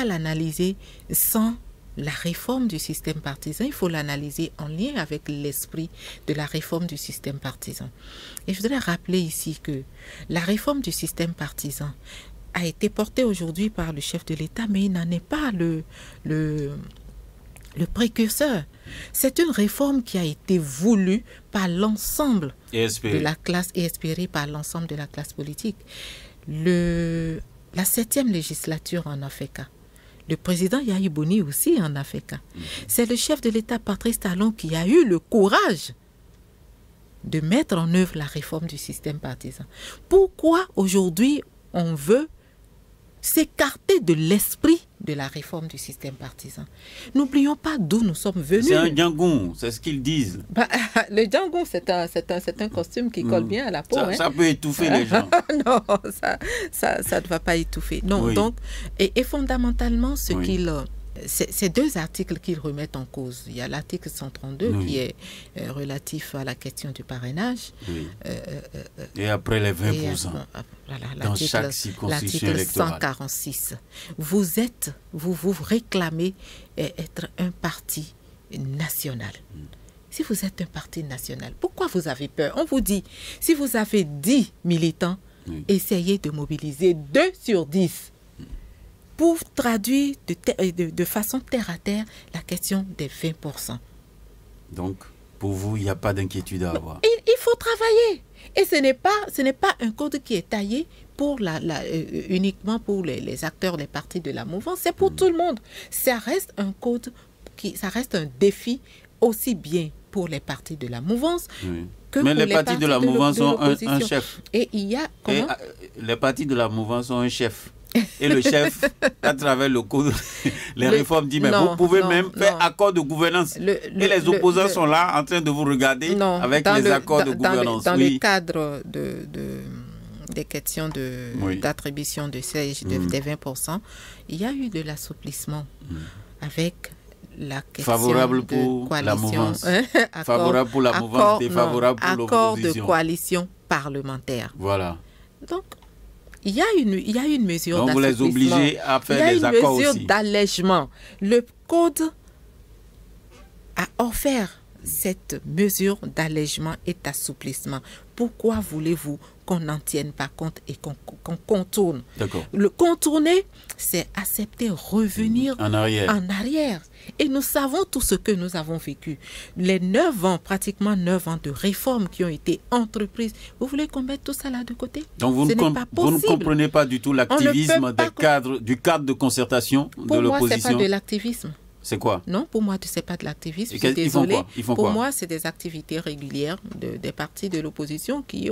l'analyser sans la réforme du système partisan. Il faut l'analyser en lien avec l'esprit de la réforme du système partisan. Et je voudrais rappeler ici que la réforme du système partisan a été portée aujourd'hui par le chef de l'État, mais il n'en est pas le précurseur. C'est une réforme qui a été voulue par l'ensemble de la classe et espérée par l'ensemble de la classe politique. La 7e législature en a fait cas. Le président Yahya Boni aussi en a fait cas. C'est le chef de l'État, Patrice Talon, qui a eu le courage de mettre en œuvre la réforme du système partisan. Pourquoi aujourd'hui on veut s'écarter de l'esprit de la réforme du système partisan? N'oublions pas d'où nous sommes venus. C'est un djangon, c'est ce qu'ils disent. Le djangon, c'est un costume qui colle bien à la peau. Ça peut étouffer les gens. Non, ça ne va pas étouffer. Non, donc, et fondamentalement, c'est deux articles qu'ils remettent en cause. Il y a l'article 132 qui est relatif à la question du parrainage. Et après les 20%. Dans chaque circonscription électorale. L'article 146. Vous réclamez être un parti national. Si vous êtes un parti national, pourquoi vous avez peur? On vous dit, si vous avez 10 militants, essayez de mobiliser 2 sur 10. Pour traduire de façon terre à terre la question des 20%. Donc, pour vous, il n'y a pas d'inquiétude à avoir. Il faut travailler. Et ce n'est pas un code qui est taillé pour uniquement pour les acteurs, les partis de la mouvance, c'est pour tout le monde. Ça reste un code, ça reste un défi aussi bien pour les partis de la mouvance que mais pour les partis de la mouvance ont un chef. Et il y a comment? Les partis de la mouvance ont un chef. Et le chef, à travers le code, les réformes dit, mais vous pouvez même faire accord de gouvernance. Et les opposants sont là en train de vous regarder avec les accords de gouvernance. Dans le cadre des questions d'attribution de sièges des 20%, il y a eu de l'assouplissement avec la question favorable pour la mouvance. Favorable pour la mouvance, défavorable pour l'opposition. Accord de coalition parlementaire. Voilà. Donc, il y a une mesure d'assouplissement. Donc, vous les obligez à faire des accords aussi. Il y a une mesure d'allègement. Le Code a offert cette mesure d'allègement et d'assouplissement. Pourquoi voulez-vous qu'on n'en tienne pas compte et qu'on contourne? Le contourner, c'est accepter revenir en arrière. Et nous savons tout ce que nous avons vécu. Les 9 ans, pratiquement 9 ans de réformes qui ont été entreprises. Vous voulez qu'on mette tout ça là de côté? Donc vous ne comprenez pas du tout l'activisme du cadre de concertation de l'opposition? Pour moi, ce n'est pas de l'activisme. C'est quoi? Non, pour moi, ce n'est pas de l'activisme. Je suis désolée. Pour moi, c'est des activités régulières des partis de l'opposition qui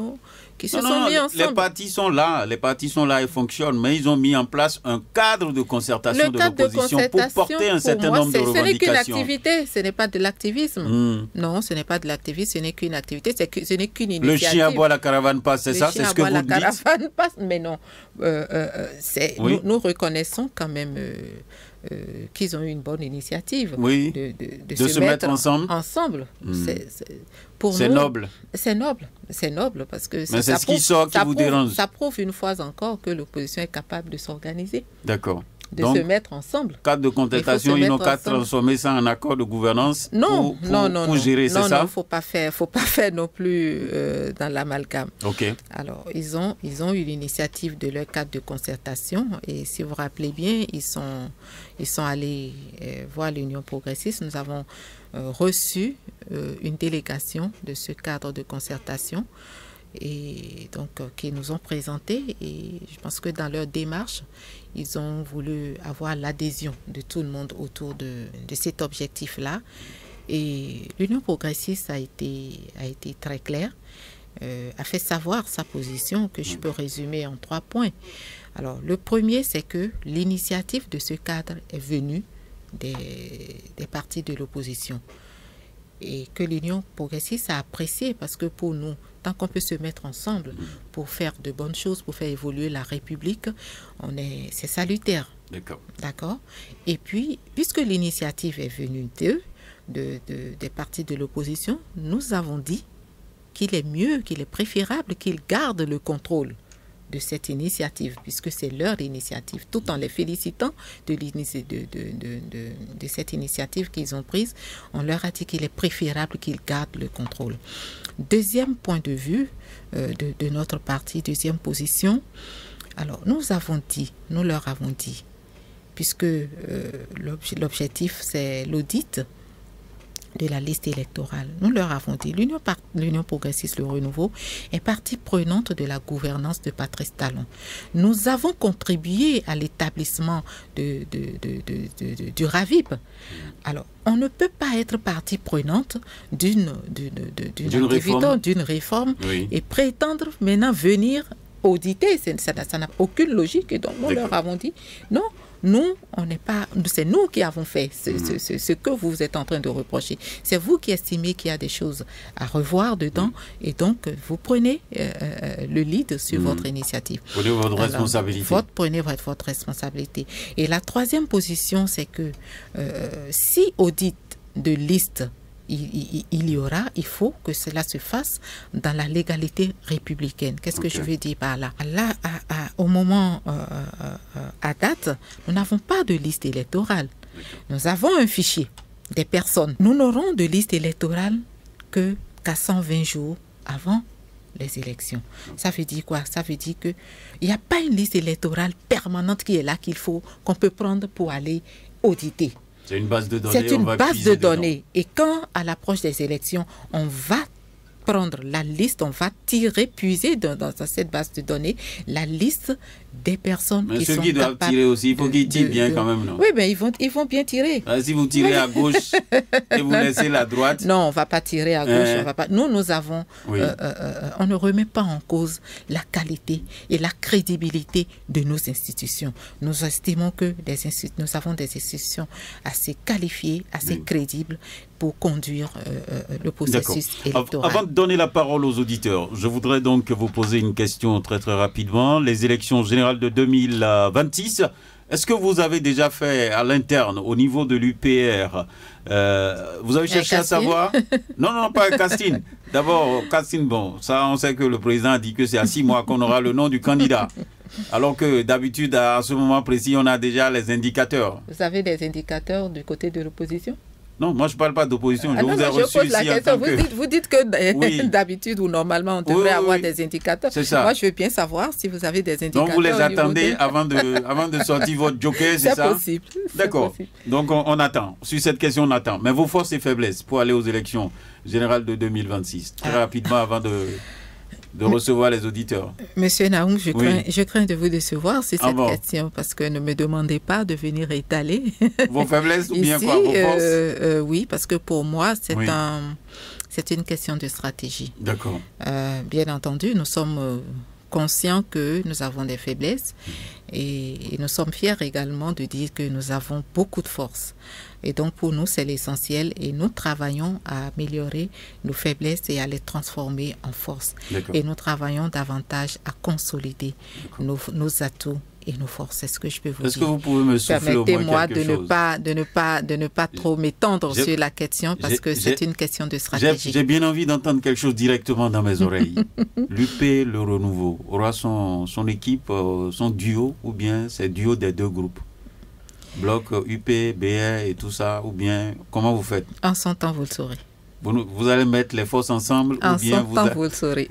se sont mis ensemble. Les partis sont là et fonctionnent, mais ils ont mis en place un cadre de concertation de l'opposition pour porter un certain nombre de revendications. Ce n'est qu'une activité, ce n'est pas de l'activisme. Non, ce n'est pas de l'activisme, ce n'est qu'une activité, ce n'est qu'une initiative. Le chien aboie, la caravane passe, c'est ça? C'est ce que vous dites? La caravane passe, mais non. Nous reconnaissons quand même... qu'ils ont eu une bonne initiative de se mettre ensemble. C'est noble. C'est noble parce que mais c'est ce qui sort qui vous dérange. Ça prouve une fois encore que l'opposition est capable de s'organiser. D'accord. Donc, se mettre ensemble. Cadre de contestation, ils n'ont qu'à transformer ça en accord de gouvernance pour gérer, c'est ça? Non, faut pas faire non plus dans l'amalgame. Ok. Alors, ils ont eu l'initiative de leur cadre de concertation et si vous vous rappelez bien, ils sont allés voir l'Union progressiste. Nous avons reçu une délégation de ce cadre de concertation et donc qui nous ont présenté et je pense que dans leur démarche, ils ont voulu avoir l'adhésion de tout le monde autour de cet objectif-là. Et l'Union progressiste a été très claire, a fait savoir sa position que je peux résumer en 3 points. Alors, le premier, c'est que l'initiative de ce cadre est venue des partis de l'opposition et que l'Union progressiste a apprécié parce que pour nous, tant qu'on peut se mettre ensemble pour faire de bonnes choses, pour faire évoluer la République, c'est salutaire. D'accord. Et puis, puisque l'initiative est venue des partis de l'opposition, nous avons dit qu'il est mieux, qu'il est préférable qu'ils gardent le contrôle de cette initiative, puisque c'est leur initiative, tout en les félicitant de cette initiative qu'ils ont prise. On leur a dit qu'il est préférable qu'ils gardent le contrôle. Deuxième point de vue de notre parti, deuxième position, alors nous leur avons dit, puisque l'objectif c'est l'audit de la liste électorale. Nous leur avons dit, l'Union progressiste, le renouveau, est partie prenante de la gouvernance de Patrice Talon. Nous avons contribué à l'établissement du RAVIP. Alors, on ne peut pas être partie prenante d'une réforme et prétendre maintenant venir auditer. Ça n'a aucune logique. Et donc, nous leur avons dit, non, nous, c'est nous qui avons fait ce que vous êtes en train de reprocher. C'est vous qui estimez qu'il y a des choses à revoir dedans et donc vous prenez le lead sur votre initiative. Prenez votre responsabilité. Prenez votre responsabilité. Et la troisième position, c'est que si audit de liste il y aura, il faut que cela se fasse dans la légalité républicaine. Qu'est-ce que je veux dire par là? Là, au moment, à date, nous n'avons pas de liste électorale. Nous avons un fichier des personnes. Nous n'aurons de liste électorale qu'à 120 jours avant les élections. Ça veut dire quoi? Ça veut dire qu'il n'y a pas une liste électorale permanente qui est là, qu'on peut prendre pour aller auditer. C'est une base de données. C'est une base de données. Et quand, à l'approche des élections, on va prendre la liste, on va tirer, puiser dans cette base de données la liste des personnes mais qui ceux sont qui doivent capables tirer aussi, il faut qu'ils tirent bien quand même, non? Oui, mais ils vont bien tirer. Si vous tirez à gauche et vous laissez la droite... Non, on ne va pas tirer à gauche. On va pas... Nous avons... Oui. On ne remet pas en cause la qualité et la crédibilité de nos institutions. Nous estimons que nous avons des institutions assez qualifiées, assez crédibles pour conduire le processus électoral. Avant de donner la parole aux auditeurs, je voudrais donc vous poser une question très très rapidement. Les élections générales de 2026, est-ce que vous avez déjà fait à l'interne, au niveau de l'UPR, vous avez cherché à savoir? Non, pas un casting. D'abord, casting, bon, ça on sait que le président a dit que c'est à 6 mois qu'on aura le nom du candidat. Alors que d'habitude, à ce moment précis, on a déjà les indicateurs. Vous avez des indicateurs du côté de l'opposition? Non, moi je ne parle pas d'opposition. Je vous ai reçu pose la ici question. que... Vous dites que d'habitude ou normalement on devrait avoir des indicateurs. C'est ça. Moi je veux bien savoir si vous avez des indicateurs. Donc vous les attendez avant de sortir votre joker, c'est ça? Possible. D'accord. Donc on attend. Sur cette question, on attend. Mais vos forces et faiblesses pour aller aux élections générales de 2026, très rapidement avant de recevoir les auditeurs. Monsieur Naoum, je crains de vous décevoir sur cette question parce que ne me demandez pas de venir étaler. Vos faiblesses ou bien ici, quoi, vos forces? Oui, parce que pour moi, c'est une question de stratégie. D'accord. Bien entendu, nous sommes conscients que nous avons des faiblesses et nous sommes fiers également de dire que nous avons beaucoup de force. Et donc pour nous, c'est l'essentiel et nous travaillons à améliorer nos faiblesses et à les transformer en force. Et nous travaillons davantage à consolider nos atouts et nos forces. Est-ce que je peux vous dire? Est-ce que vous pouvez me souffler au moins quelque chose? Permettez-moi de ne pas trop m'étendre sur la question parce que c'est une question de stratégie. J'ai bien envie d'entendre quelque chose directement dans mes oreilles. L'UP, le renouveau, aura son équipe, son duo, ou bien c'est duo des deux groupes? Bloc UP, BR et tout ça, ou bien comment vous faites? En son temps, vous le saurez. Vous allez mettre les forces ensemble en ou bien vous le saurez.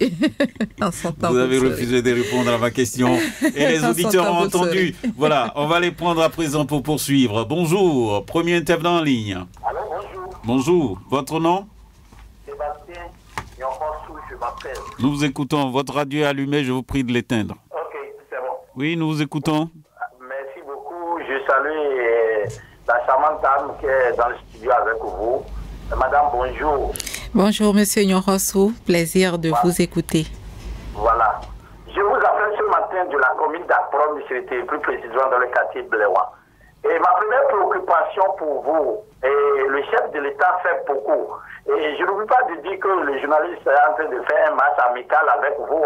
En son temps, vous avez refusé de répondre à ma question et les auditeurs ont entendu. Voilà, on va les prendre à présent pour poursuivre. Bonjour, premier intervenant en ligne. Allô, bonjour. Bonjour, votre nom? Sébastien, je m'appelle. Nous vous écoutons. Votre radio est allumée, je vous prie de l'éteindre. Ok, c'est bon. Oui, nous vous écoutons. Merci beaucoup. Je salue la charmante dame qui est dans le studio avec vous. Madame, bonjour. Bonjour, Monsieur Nyorossou. Plaisir de vous écouter. Voilà. Je vous appelle ce matin de la commune d'Aprom, plus précisément dans le quartier Bléwan. Et ma première préoccupation pour vous, et le chef de l'État fait beaucoup. Et je n'oublie pas de dire que le journaliste est en train de faire un match amical avec vous,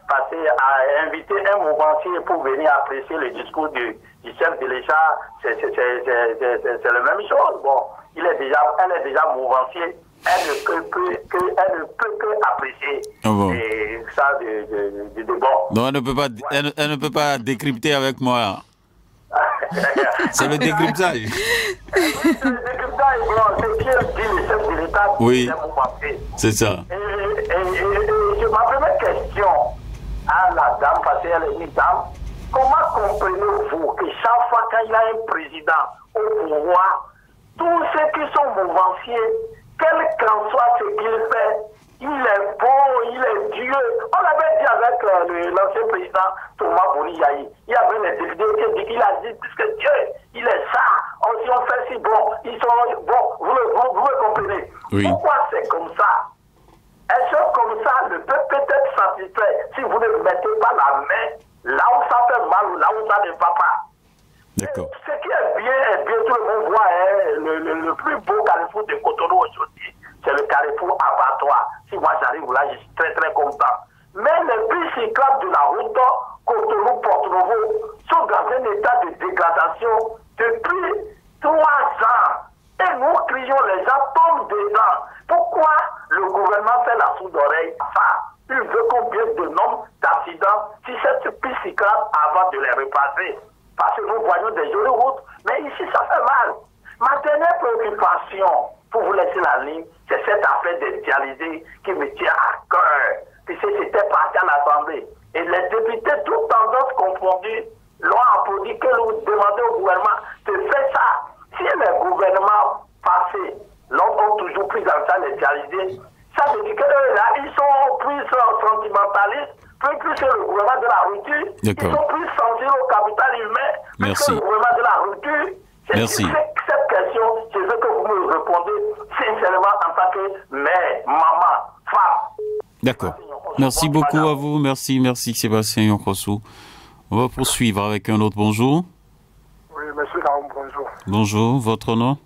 parce qu'à inviter un mouvementier pour venir apprécier le discours du chef de l'État, c'est la même chose. Bon, elle est déjà mouvancier, elle ne peut que apprécier et ça de bon. Non, elle ne peut pas décrypter avec moi. C'est le décryptage. C'est le décryptage, c'est qui dit le chef de l'État. Oui, c'est ça. Et ma première question à la dame, parce qu'elle est une dame, comment comprenez-vous que chaque fois qu'il y a un président au pouvoir, tous ceux qui sont mouvanciers, quel qu'en soit ce qu'il fait, il est bon, il est Dieu. On l'avait dit avec l'ancien président Thomas Boniyaï. Il y avait les députés qui dit qu'il a dit puisque Dieu, il est ça. Si on fait si bon, ils sont bons. Vous le comprenez. Oui. Pourquoi c'est comme ça? Est-ce que comme ça, le peuple peut être satisfait si vous ne mettez pas la main là où ça fait mal ou là où ça ne va pas? D'accord. Ce qui est bien, tout le monde voit, le plus beau carrefour de Cotonou aujourd'hui, c'est le carrefour abattoir. Si moi j'arrive là, je suis très très content. Mais les pistes cyclables de la route Cotonou-Porto-Novo sont dans un état de dégradation depuis 3 ans. Et nous crions, les gens tombent dedans. Pourquoi le gouvernement fait la sourde oreille à ça? Il veut combien de nombres d'accidents si cette piste cyclable avant de les repasser? Parce que nous voyons des jolies routes, mais ici ça fait mal. Ma dernière préoccupation, pour vous laisser la ligne, c'est cette affaire des dialysés qui me tient à cœur. Puisque c'était parti à l'Assemblée. Et les députés, toutes tendances confondues, l'ont applaudi que nous demandons au gouvernement de faire ça. Si les gouvernements passés l'ont toujours pris en charge les dialysés, Ça veut dire qu'eux, là, ils sont plus sentimentalistes, plus que le gouvernement de la rupture. Ils sont plus sensibles au capital humain, plus que le gouvernement de la rupture. Merci. Cette question, c'est ce que vous me répondez sincèrement en tant que mère, maman, femme. D'accord. Merci beaucoup à vous. Merci Sébastien Yonkosu. On va poursuivre avec un autre bonjour. Oui, monsieur Naoum, bonjour. Bonjour, votre nom?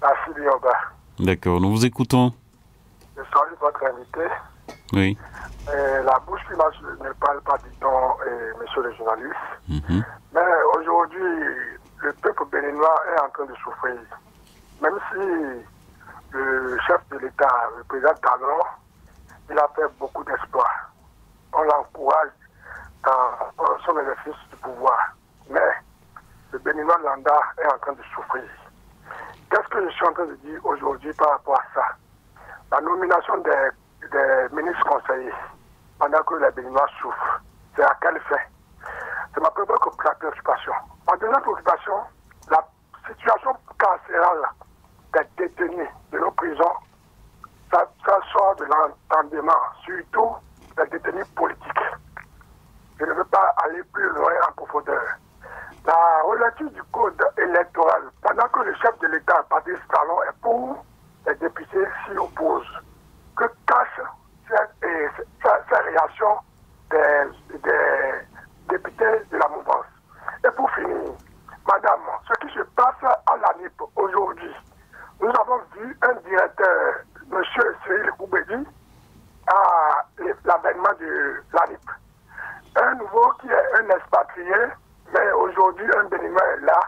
Merci Lioba. D'accord, nous vous écoutons. Je salue votre invité. Oui. La bouche qui ne parle pas du temps, monsieur le journaliste. Mais aujourd'hui, le peuple béninois est en train de souffrir. Même si le chef de l'État, le président Talon, il a fait beaucoup d'espoir. On l'encourage dans son exercice du pouvoir. Mais le Béninois lambda est en train de souffrir. Qu'est-ce que je suis en train de dire aujourd'hui par rapport à ça? La nomination des ministres conseillers, pendant que les Béninois souffrent, c'est à quel fait? C'est ma première préoccupation. Ma deuxième préoccupation, la situation carcérale des détenus de nos prisons, ça sort de l'entendement, surtout les détenus politiques. Je ne veux pas aller plus loin en profondeur. La relecture du code électoral, pendant que le chef de l'État, Patrice Talon, est pour, les députés s'y opposent. Que cache cette réaction des députés de la mouvance? Et pour finir, madame, ce qui se passe à l'ANIP aujourd'hui, nous avons vu un directeur, M. Cyril Koubedi, à l'avènement de l'ANIP. Un nouveau qui est un expatrié, mais aujourd'hui un Béninois est là.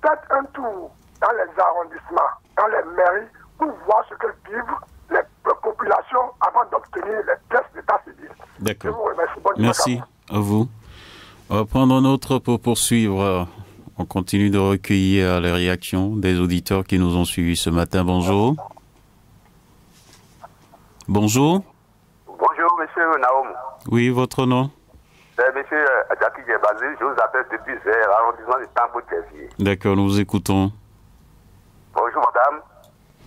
Faites un tour dans les arrondissements, dans les mairies, pour voir ce que vivent les populations avant d'obtenir les pièces d'état civil. D'accord. Je vous remercie. Merci à vous. On va prendre un autre pour poursuivre. On continue de recueillir les réactions des auditeurs qui nous ont suivis ce matin. Bonjour. Bonjour. Bonjour, monsieur Naoum. Oui, votre nom? C'est monsieur Adjaki Djebazé. Je vous appelle depuis l'arrondissement de Tambo-Tessier. D'accord, nous vous écoutons. Bonjour, madame.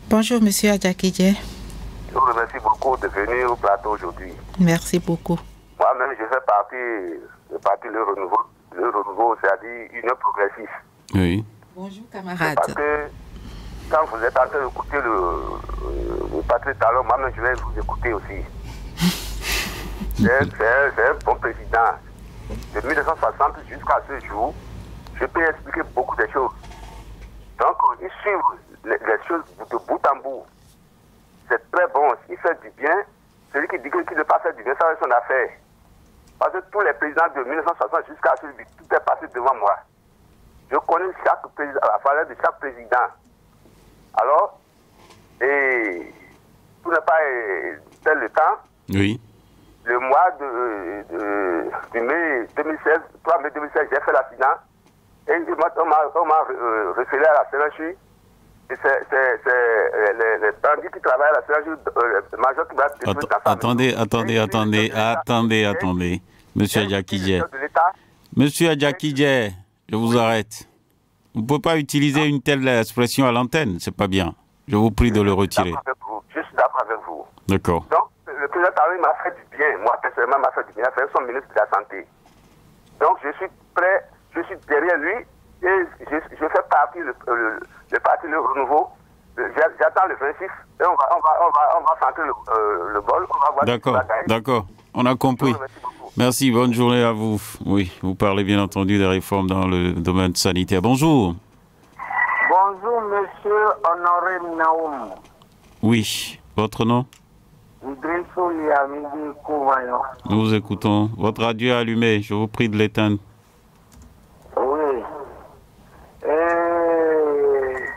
Bonjour, monsieur Adjaki Dje. Je vous remercie beaucoup de venir au plateau aujourd'hui. Merci beaucoup. Moi-même, je fais partie Le Renouveau. Le Renouveau, c'est-à-dire Union Progressive. Oui. Bonjour, camarade. Parce que quand vous êtes en train d'écouter le Patrice Talon, moi-même, je vais vous écouter aussi. C'est un bon président. De 1960 jusqu'à ce jour, je peux expliquer beaucoup de choses. Donc, il suit les choses de bout en bout. C'est très bon. Il fait du bien. Celui qui dit qu'il ne pas faire du bien, ça c'est son affaire. Parce que tous les présidents de 1960 jusqu'à celui, tout est passé devant moi. Je connais chaque président, la valeur de chaque président. Alors, et tout n'est pas tel le temps. Oui. Le mois de mai 2016, 3 mai 2016, j'ai fait l'accident. Et on m'a référé à la CNHU. Et c'est les bandits qui travaillent à la CNHU, le major qui va détruire ta famille. Attendez. Monsieur Adjaki Dje. Monsieur Adjaki Dje, je vous arrête. Vous ne pouvez pas utiliser une telle expression à l'antenne, c'est pas bien. Je vous prie de le retirer. Je suis d'accord avec vous. D'accord. Donc, le président Talon m'a fait du bien. Moi, personnellement, m'a fait du bien. Il a fait son ministre de la Santé. Donc, je suis prêt, je suis derrière lui et je fais partie le parti Le Renouveau. J'attends le 26 et on va centrer le bol. On va voir. D'accord. On a compris. Merci, bonne journée à vous. Oui, vous parlez bien entendu des réformes dans le domaine sanitaire. Bonjour. Bonjour, monsieur Honoré Naoum. Oui, votre nom? Idrissou Liamidi Kouvaillon. Nous vous écoutons. Votre radio est allumé, je vous prie de l'éteindre. Oui.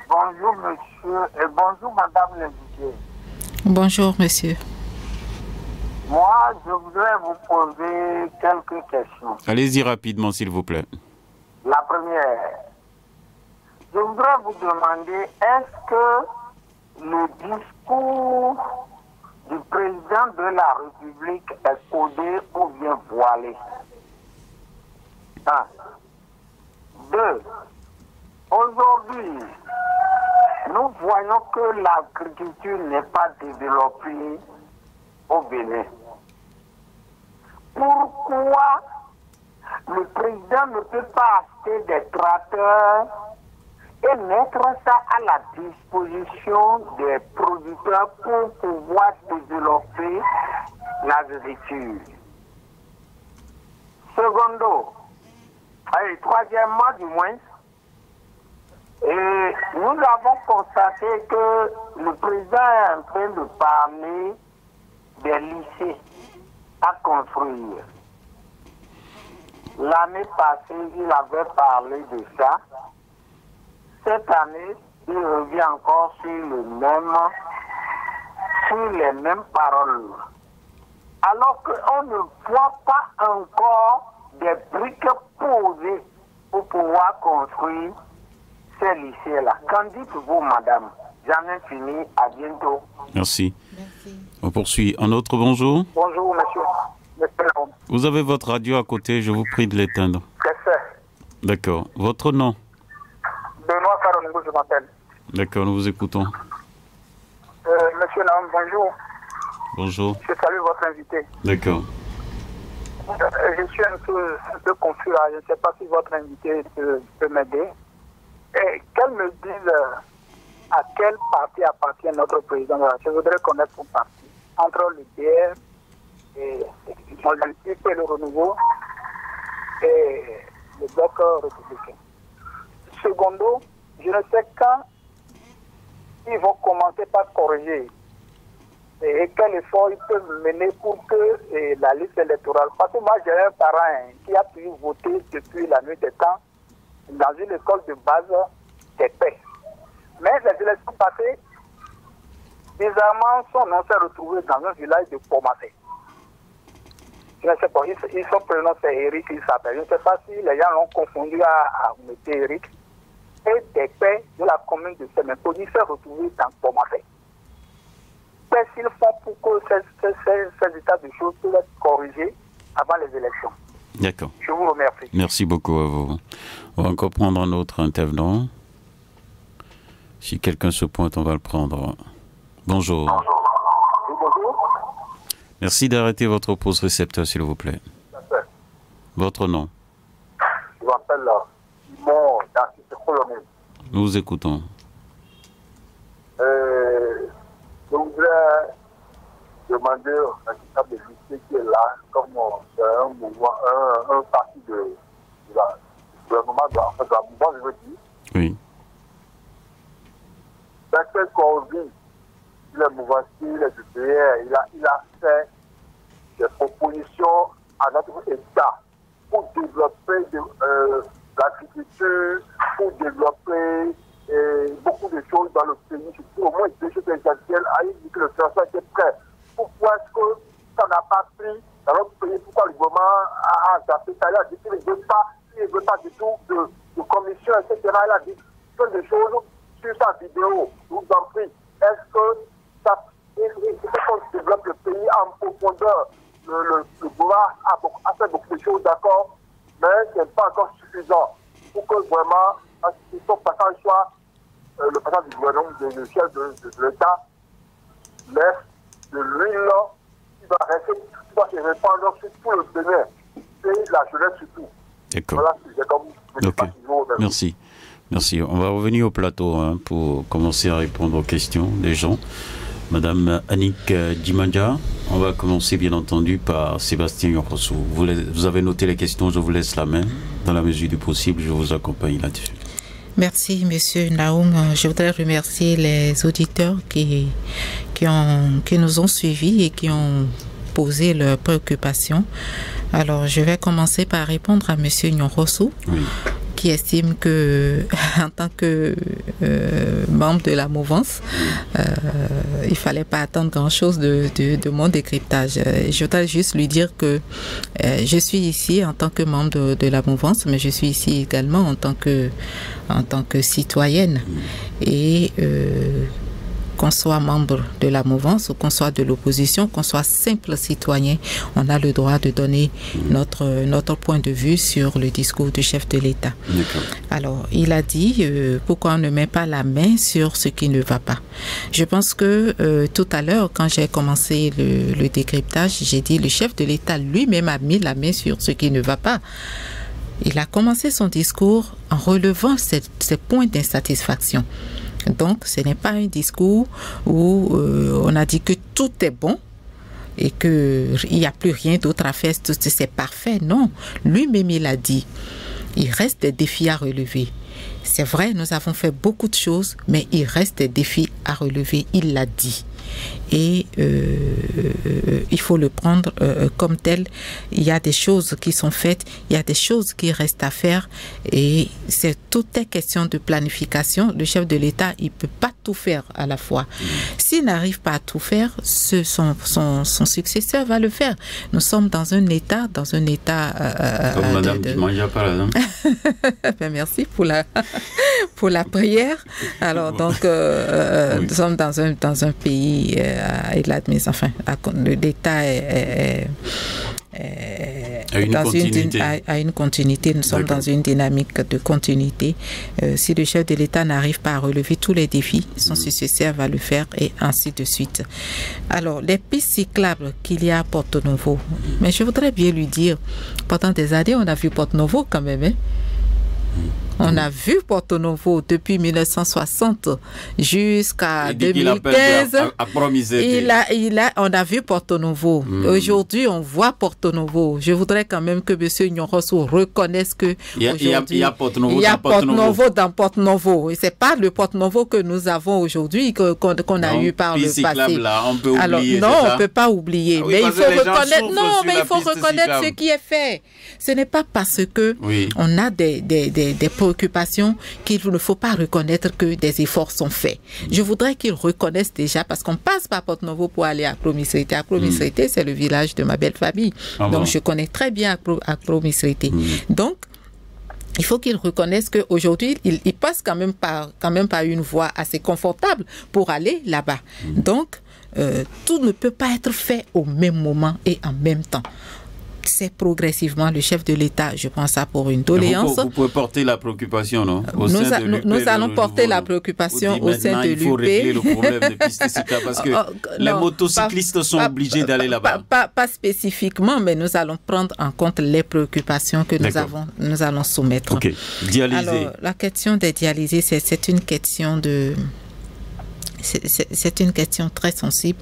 Bonjour, monsieur, et bonjour, madame l'invitée. Bonjour, monsieur. Moi, je voudrais vous poser quelques questions. Allez-y rapidement, s'il vous plaît. La première, je voudrais vous demander, est-ce que le discours du président de la République est codé ou bien voilé? 1. 2. Aujourd'hui, nous voyons que l'agriculture n'est pas développée au Bénin. Pourquoi le président ne peut pas acheter des tracteurs et mettre ça à la disposition des producteurs pour pouvoir développer l'agriculture? Secondo, et troisièmement du moins, et nous avons constaté que le président est en train de parler des lycées à construire. L'année passée, il avait parlé de ça. Cette année, il revient encore sur les mêmes paroles. Alors qu'on ne voit pas encore des briques posées pour pouvoir construire ces lycées-là. Qu'en dites-vous, madame? J'en ai fini. À bientôt. Merci. On poursuit. Un autre bonjour. Bonjour, monsieur. Vous avez votre radio à côté, je vous prie de l'éteindre. Qu'est-ce que c'est? D'accord. Votre nom? Benoît Farongo, je m'appelle. D'accord, nous vous écoutons. Monsieur Naum, bonjour. Bonjour. Je salue votre invité. D'accord. Je suis un peu confus là. Je ne sais pas si votre invité peut m'aider. Et qu'elle me dise à quel parti appartient notre président. Je voudrais connaître son parti. Entre le DR et le Renouveau et le bloc républicain. Secondo, je ne sais quand ils vont commencer par corriger et quel effort ils peuvent mener pour que la liste électorale. Parce que moi j'ai un parent qui a pu voter depuis la nuit des temps dans une école de base des paix. Mais les élections passées, bizarrement, son nom s'est retrouvé dans un village de Pomacé. Je ne sais pas, son prénom c'est Eric, il s'appelle. Je ne sais pas si les gens l'ont confondu à mettre Eric. Et des paix de la commune de Semenponi s'est retrouvé dans Pomacé. Qu'est-ce qu'ils font pour que ces états de choses puissent être corrigés avant les élections? D'accord. Je vous remercie. Merci beaucoup à vous. On va encore prendre un autre intervenant. Si quelqu'un se pointe, on va le prendre. Bonjour. Oui, bonjour. Merci d'arrêter votre pause récepteur, s'il vous plaît. Merci. Votre nom? Je m'appelle Simon d'Artiste Colonel. Nous vous écoutons. Je voudrais demander au responsable de lycée qui est là, comme un mouvement, un parti de la gouvernement, de la mouvement, je veux dire. Oui. Dans quel qu'on vit, le mouvement, il est du PR, il a fait des propositions à notre État pour développer l'agriculture, pour développer beaucoup de choses dans le pays, surtout au moins des choses essentielles. Il dit que le financement était prêt. Pourquoi est-ce que ça n'a pas pris dans notre pays? Pourquoi le gouvernement a zappé ça? Il a dit qu'il ne veut pas du tout de commission, etc. Il a dit plein de choses sur sa vidéo. Je vous en prie. Est-ce que il faut qu'on développe le pays en profondeur? Le gouvernement a fait beaucoup de choses, d'accord, mais ce n'est pas encore suffisant pour que vraiment son passage soit le passage du gouvernement, du chef de l'État, laisse de l'huile qui va rester, qui va se répandre sur tout le Bénin et la jeunesse surtout. D'accord. Voilà, c'est comme Merci. Merci. On va revenir au plateau pour commencer à répondre aux questions des gens. Madame Annick Dimandja, on va commencer bien entendu par Sébastien Yorosso. Vous avez noté les questions, je vous laisse la main. Dans la mesure du possible, je vous accompagne là-dessus. Merci, Monsieur Naoum. Je voudrais remercier les auditeurs qui nous ont suivis et qui ont posé leurs préoccupations. Alors, je vais commencer par répondre à Monsieur Nyorosso, oui, qui estime que, en tant que membre de la mouvance, il ne fallait pas attendre grand-chose de mon décryptage. Je voudrais juste lui dire que je suis ici en tant que membre de la mouvance, mais je suis ici également en tant que citoyenne. Et qu'on soit membre de la mouvance ou qu'on soit de l'opposition, qu'on soit simple citoyen, on a le droit de donner notre point de vue sur le discours du chef de l'État. Alors, il a dit pourquoi on ne met pas la main sur ce qui ne va pas. Je pense que tout à l'heure, quand j'ai commencé le décryptage, j'ai dit le chef de l'État lui-même a mis la main sur ce qui ne va pas. Il a commencé son discours en relevant ces points d'insatisfaction. Donc, ce n'est pas un discours où on a dit que tout est bon et qu'il n'y a plus rien d'autre à faire, c'est parfait. Non, lui-même il a dit, il reste des défis à relever. C'est vrai, nous avons fait beaucoup de choses, mais il reste des défis à relever, il l'a dit. Et il faut le prendre comme tel. Il y a des choses qui sont faites, il y a des choses qui restent à faire et c'est tout est question de planification. Le chef de l'État, il ne peut pas tout faire à la fois. S'il n'arrive pas à tout faire, son successeur va le faire. Nous sommes dans un État comme Madame Dimanja par exemple. Ben, merci pour la prière. Alors donc oui. Nous sommes dans un pays l'État a une continuité. Nous sommes dans une dynamique de continuité. Si le chef de l'État n'arrive pas à relever tous les défis, son successeur va le faire et ainsi de suite. Alors, les pistes cyclables qu'il y a à Porto-Novo, mais je voudrais bien lui dire, pendant des années, on a vu Porto-Novo quand même, hein? On a vu Porto-Novo depuis 1960 jusqu'à 2015. On a vu Porto-Novo. Aujourd'hui, on voit Porto-Novo. Je voudrais quand même que M. Nyorosso reconnaisse que il y a Porto-Novo dans Porto-Novo. Et c'est pas le Porto-Novo que nous avons aujourd'hui qu'on a eu par le passé. Là, on peut oublier, alors non, on peut pas oublier. Ah oui, mais il faut reconnaître. Non, mais il faut reconnaître ce qui est fait. Ce n'est pas parce que on a des préoccupations qu'il ne faut pas reconnaître que des efforts sont faits. Je voudrais qu'ils reconnaissent déjà, parce qu'on passe par Porto-Novo pour aller à Pro-Misrité. À Pro-Misrité, c'est le village de ma belle famille. Donc, je connais très bien à Pro-Misrité. Donc, il faut qu'ils reconnaissent qu'aujourd'hui, ils passent quand même par une voie assez confortable pour aller là-bas. Donc, tout ne peut pas être fait au même moment et en même temps. C'est progressivement le chef de l'État, je pense ça pour une doléance. Vous pouvez porter la préoccupation, non? Nous allons porter la préoccupation au sein de l'UP. Il faut régler le problème des pistes cyclables parce que les motocyclistes sont obligés d'aller là-bas. Pas spécifiquement, mais nous allons prendre en compte les préoccupations que nous allons soumettre. Ok. Dialysés. Alors, la question des dialysés, c'est une question de... C'est une question très sensible.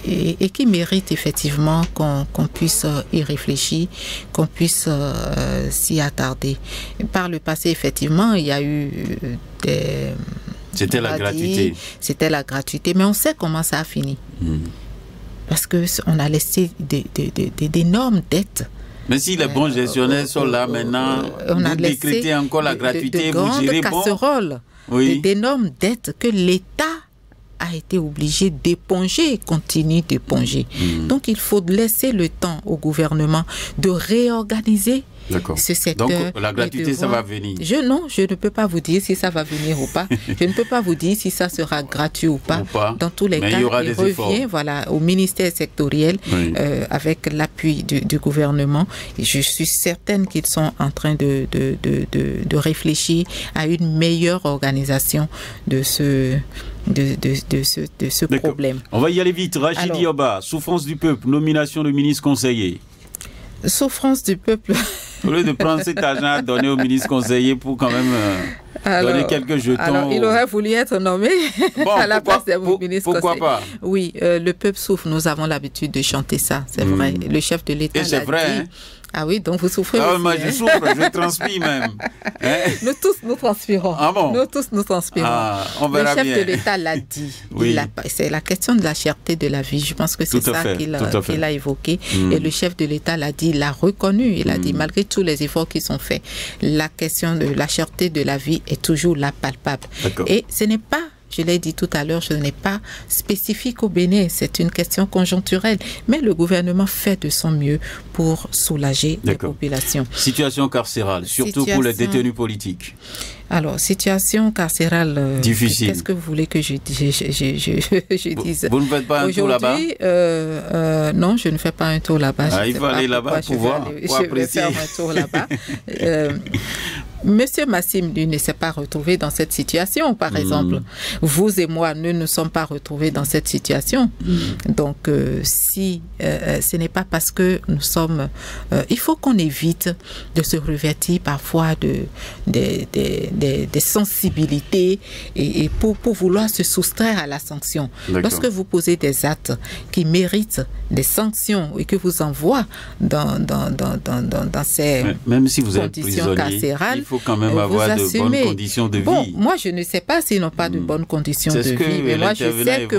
Et qui mérite effectivement qu'on puisse y réfléchir, qu'on puisse s'y attarder. Par le passé, effectivement, il y a eu des... C'était la gratuité. C'était la gratuité, mais on sait comment ça a fini. Parce qu'on a laissé d'énormes dettes. Mais si les bons gestionnaires sont là maintenant, vous décrétez encore la gratuité, vous direz bon... d'énormes dettes que l'État a été obligé d'éponger et continue d'éponger. Donc, il faut laisser le temps au gouvernement de réorganiser ce secteur. Donc, la gratuité, ça va venir? Non, je ne peux pas vous dire si ça va venir ou pas. Je ne peux pas vous dire si ça sera gratuit ou pas. Dans tous les cas, il revient au ministère sectoriel avec l'appui du gouvernement. Et je suis certaine qu'ils sont en train de réfléchir à une meilleure organisation de ce problème. On va y aller vite. Rachid Dioba, souffrance du peuple, nomination de ministre conseiller. Souffrance du peuple. Au lieu de prendre cet argent à donner au ministre conseiller pour quand même donner quelques jetons. Alors, il aurait voulu être nommé à la place des ministres conseillers. Pourquoi pas? Oui, le peuple souffre. Nous avons l'habitude de chanter ça, c'est vrai. Le chef de l'État l'a dit. C'est vrai, hein? Ah oui, donc vous souffrez aussi. Moi, je souffre, je transpire même. Nous tous, nous transpirons. Ah bon? Nous tous, nous transpirons. On verra bien. Le chef de l'État l'a dit. C'est la question de la cherté de la vie. Je pense que c'est ça qu'il a évoqué. Et le chef de l'État l'a dit, il l'a reconnu. Il a dit, malgré tous les efforts qui sont faits, la question de la cherté de la vie est toujours là palpable. Et ce n'est pas je l'ai dit tout à l'heure, ce n'est pas spécifique au Bénin, c'est une question conjoncturelle. Mais le gouvernement fait de son mieux pour soulager les populations. Situation carcérale, surtout pour les détenus politiques. Alors, situation carcérale, difficile. Qu'est-ce que vous voulez que je dise? Vous ne faites pas un tour là-bas? Non, je ne fais pas un tour là-bas. Il faut aller là-bas pour voir. Je vais faire un tour là-bas. Monsieur Massim, lui, ne s'est pas retrouvé dans cette situation, par exemple. Vous et moi, nous ne sommes pas retrouvés dans cette situation. Donc, si ce n'est pas parce que nous sommes... il faut qu'on évite de se revêtir parfois des sensibilités et pour vouloir se soustraire à la sanction. Lorsque vous posez des actes qui méritent des sanctions et que vous envoient dans ces même si vous conditions carcérales, il faut quand même avoir de bonnes conditions de vie. Bon, moi je ne sais pas s'ils n'ont pas de bonnes conditions de vie, mais moi je sais que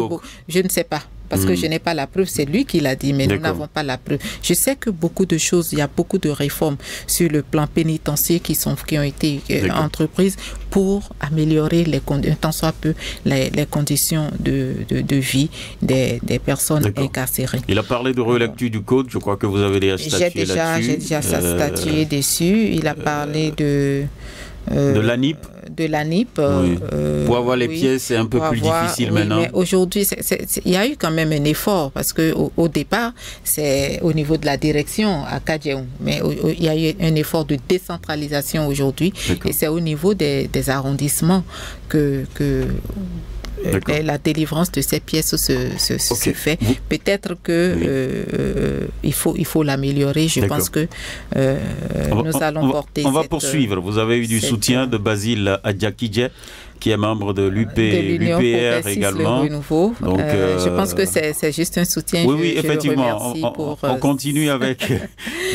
je ne sais pas. Parce que je n'ai pas la preuve, c'est lui qui l'a dit, mais nous n'avons pas la preuve. Je sais que beaucoup de choses, il y a beaucoup de réformes sur le plan pénitentiaire qui ont été entreprises pour améliorer tant soit peu les conditions de vie des personnes incarcérées. Il a parlé de relecture du code, je crois que vous avez déjà statué là-dessus. J'ai déjà statué dessus. Il a parlé de l'ANIP. De l'ANIP. Pour avoir les pièces, c'est un peu plus difficile maintenant. Mais aujourd'hui, il y a eu quand même un effort parce qu'au départ, c'est au niveau de la direction à Kadjeou. Mais il y a eu un effort de décentralisation aujourd'hui. Et c'est au niveau des arrondissements que la délivrance de ces pièces se fait. Peut-être que il faut l'améliorer. Je pense que nous allons porter. On va poursuivre. Vous avez eu du soutien de Basile Adjakidje, qui est membre de l'UPR également. Donc, je pense que c'est juste un soutien. Oui, effectivement. On continue avec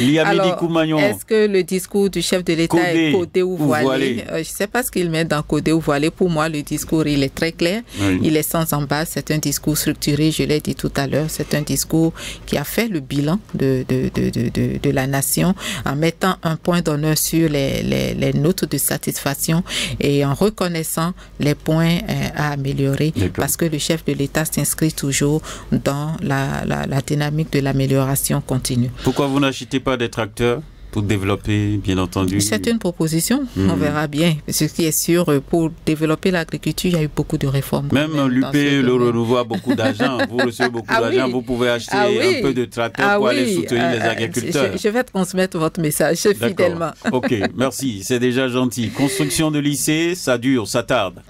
Liamedi Koumagnon. Est-ce que le discours du chef de l'État est codé ou voilé? Je ne sais pas ce qu'il met dans codé ou voilé. Pour moi, le discours, il est très clair. Il est sans embâche. C'est un discours structuré, je l'ai dit tout à l'heure. C'est un discours qui a fait le bilan de la nation en mettant un point d'honneur sur les notes de satisfaction et en reconnaissant les points à améliorer parce que le chef de l'État s'inscrit toujours dans la dynamique de l'amélioration continue. Pourquoi vous n'achetez pas des tracteurs pour développer, bien entendu? C'est une proposition, on verra bien. Ce qui est sûr, pour développer l'agriculture, il y a eu beaucoup de réformes. Même l'UP, le renouveau, a beaucoup d'argent. Vous recevez beaucoup d'argent, vous pouvez acheter un peu de tracteurs pour aller soutenir les agriculteurs. Je vais transmettre votre message fidèlement. Ok, merci, c'est déjà gentil. Construction de lycée, ça dure, ça tarde.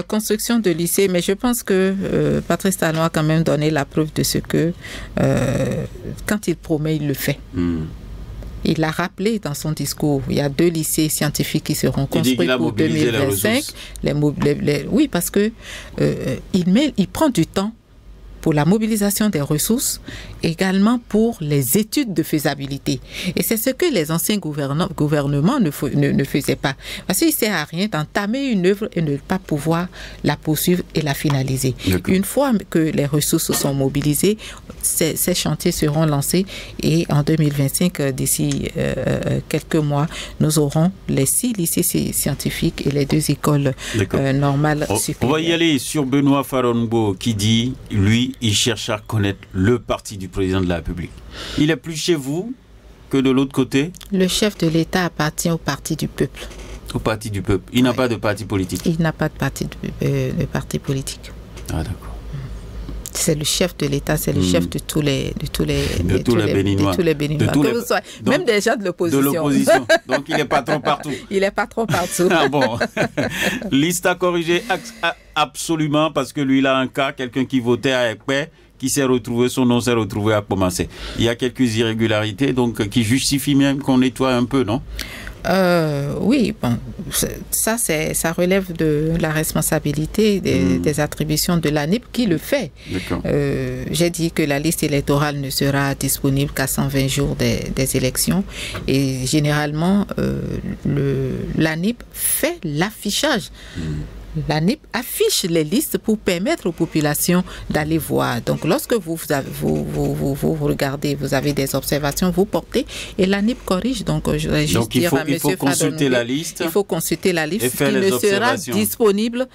Construction de lycée, mais je pense que Patrice Talon a quand même donné la preuve de ce que quand il promet, il le fait. Il l'a rappelé dans son discours. Il y a 2 lycées scientifiques qui seront construits pour 2025. Oui, parce que il prend du temps pour la mobilisation des ressources, également pour les études de faisabilité. Et c'est ce que les anciens gouvernements ne faisaient pas. Parce qu'il ne sert à rien d'entamer une œuvre et ne pas pouvoir la poursuivre et la finaliser. Une fois que les ressources sont mobilisées, ces chantiers seront lancés et en 2025, d'ici quelques mois, nous aurons les 6 lycées scientifiques et les 2 écoles normales supérieures. On va y aller sur Benoît Farongbo qui dit, lui, il cherche à connaître le parti du président de la République. Il est plus chez vous que de l'autre côté? Le chef de l'État appartient au parti du peuple. Au parti du peuple. Il n'a pas de parti politique? Il n'a pas de parti politique. Ah, d'accord. C'est le chef de l'État, c'est le chef de tous les Béninois. Même des gens de l'opposition. De l'opposition. Donc il est patron partout. Il est patron partout. Ah bon. Liste à corriger absolument parce que lui il a un cas, quelqu'un qui votait à Ekpe, qui s'est retrouvé, son nom s'est retrouvé à Pomassé. Il y a quelques irrégularités donc qui justifient même qu'on nettoie un peu, non? Oui, bon, ça relève de la responsabilité des attributions de l'ANIP qui le fait. J'ai dit que la liste électorale ne sera disponible qu'à 120 jours des élections et généralement l'ANIP fait l'affichage l'ANIP affiche les listes pour permettre aux populations d'aller voir. Donc, lorsque vous regardez, vous avez des observations, vous portez et l'ANIP corrige. Donc, je voudrais juste dire à M. Il faut consulter la liste. Il faut consulter la liste qui ne sera disponible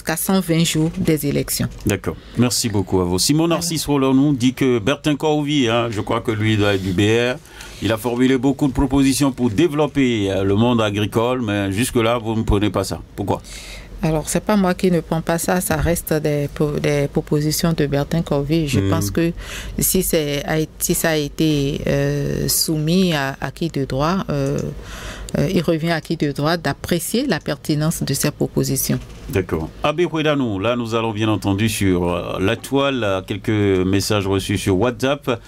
qu'à 120 jours des élections. D'accord. Merci beaucoup à vous. Simon Narcisse Rollonou dit que Bertin Korouvi, je crois que lui doit être du BR, il a formulé beaucoup de propositions pour développer le monde agricole, mais jusque-là, vous ne prenez pas ça. Pourquoi ? Alors, c'est pas moi qui ne prends pas ça, ça reste des propositions de Bertin Korouvi. Je pense que si ça a été soumis à qui de droit, il revient à qui de droit d'apprécier la pertinence de ces propositions. D'accord. Abbé Ouedanou, là nous allons bien entendu sur la toile, quelques messages reçus sur WhatsApp.